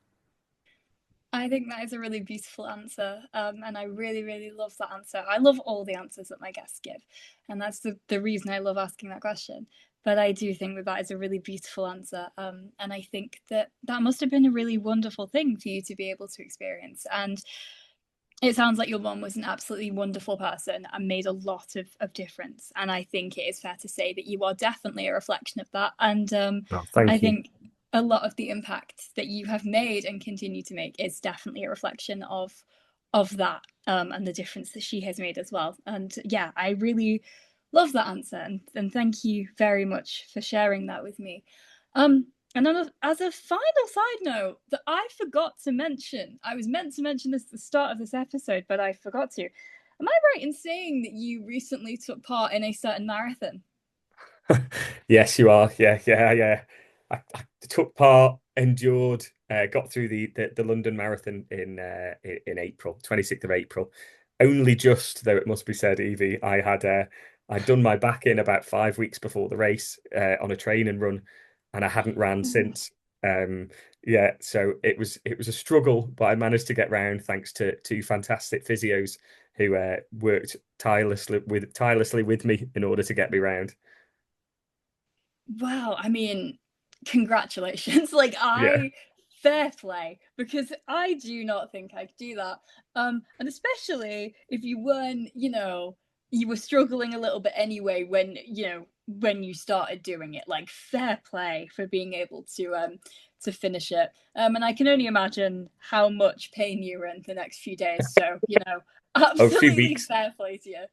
I think that is a really beautiful answer, and I really, really love that answer. I love all the answers that my guests give, and that's the reason I love asking that question. But I do think that is a really beautiful answer, and I think that must have been a really wonderful thing for you to be able to experience. And it sounds like your mum was an absolutely wonderful person and made a lot of difference. And I think it is fair to say that you are definitely a reflection of that. And
Oh,
I
thank you.
think a lot of the impact that you have made and continue to make is definitely a reflection of that, and the difference that she has made as well. And yeah, I really love that answer, and thank you very much for sharing that with me. And then, as a final side note that I forgot to mention, I was meant to mention this at the start of this episode, but I forgot to. Am I right in saying that you recently took part in a certain marathon?
Yes, you are. Yeah. I took part, endured, got through the London Marathon in April, 26th of April. Only just, though it must be said, Evie, I'd done my back in about 5 weeks before the race on a training run, and I hadn't ran since. Yeah, so it was a struggle, but I managed to get round thanks to two fantastic physios who worked tirelessly with me in order to get me round.
Wow, I mean, congratulations. Like,
Yeah.
fair play, because I do not think I could do that. And especially if you weren't, you were struggling a little bit anyway when you started doing it. Like, fair play for being able to finish it. And I can only imagine how much pain you were in the next few days. So,
Oh, a few
absolutely
weeks,
fair play to you.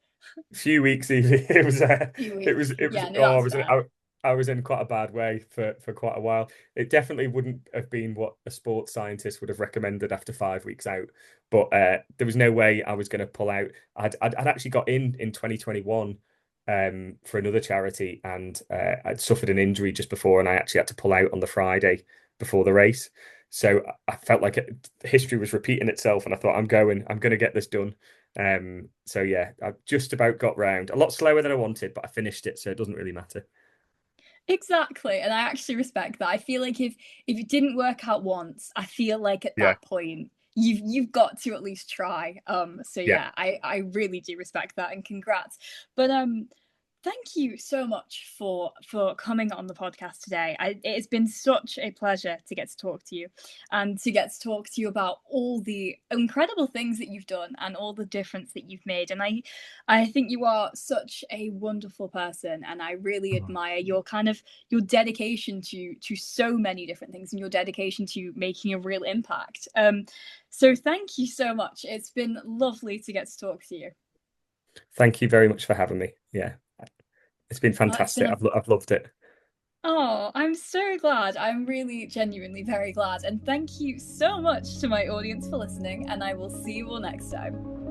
few weeks Evie.
Few
It was
weeks.
it was
Yeah, no,
oh
that's fair.
I was in quite a bad way for quite a while. It definitely wouldn't have been what a sports scientist would have recommended after 5 weeks out, but there was no way I was going to pull out. I'd actually got in 2021 for another charity, and I'd suffered an injury just before, and I actually had to pull out on the Friday before the race. So I felt like history was repeating itself, and I thought I'm going to get this done. So yeah, I just about got round. A lot slower than I wanted, but I finished it, so it doesn't really matter.
Exactly, and I actually respect that. I feel like if it didn't work out once, I feel like at
Yeah,
that point you've got to at least try. So
yeah.
yeah, I really do respect that, and congrats. But thank you so much for coming on the podcast today. It has been such a pleasure to get to talk to you, and to get to talk to you about all the incredible things that you've done and all the difference that you've made. And I think you are such a wonderful person, and I really
Oh,
admire your dedication to so many different things, and your dedication to making a real impact. So thank you so much. It's been lovely to get to talk to you.
thank you very much for having me. Yeah, it's been
Oh, it's been
fantastic.
a
I've loved it.
Oh, I'm so glad. I'm really genuinely very glad. And thank you so much to my audience for listening, and I will see you all next time.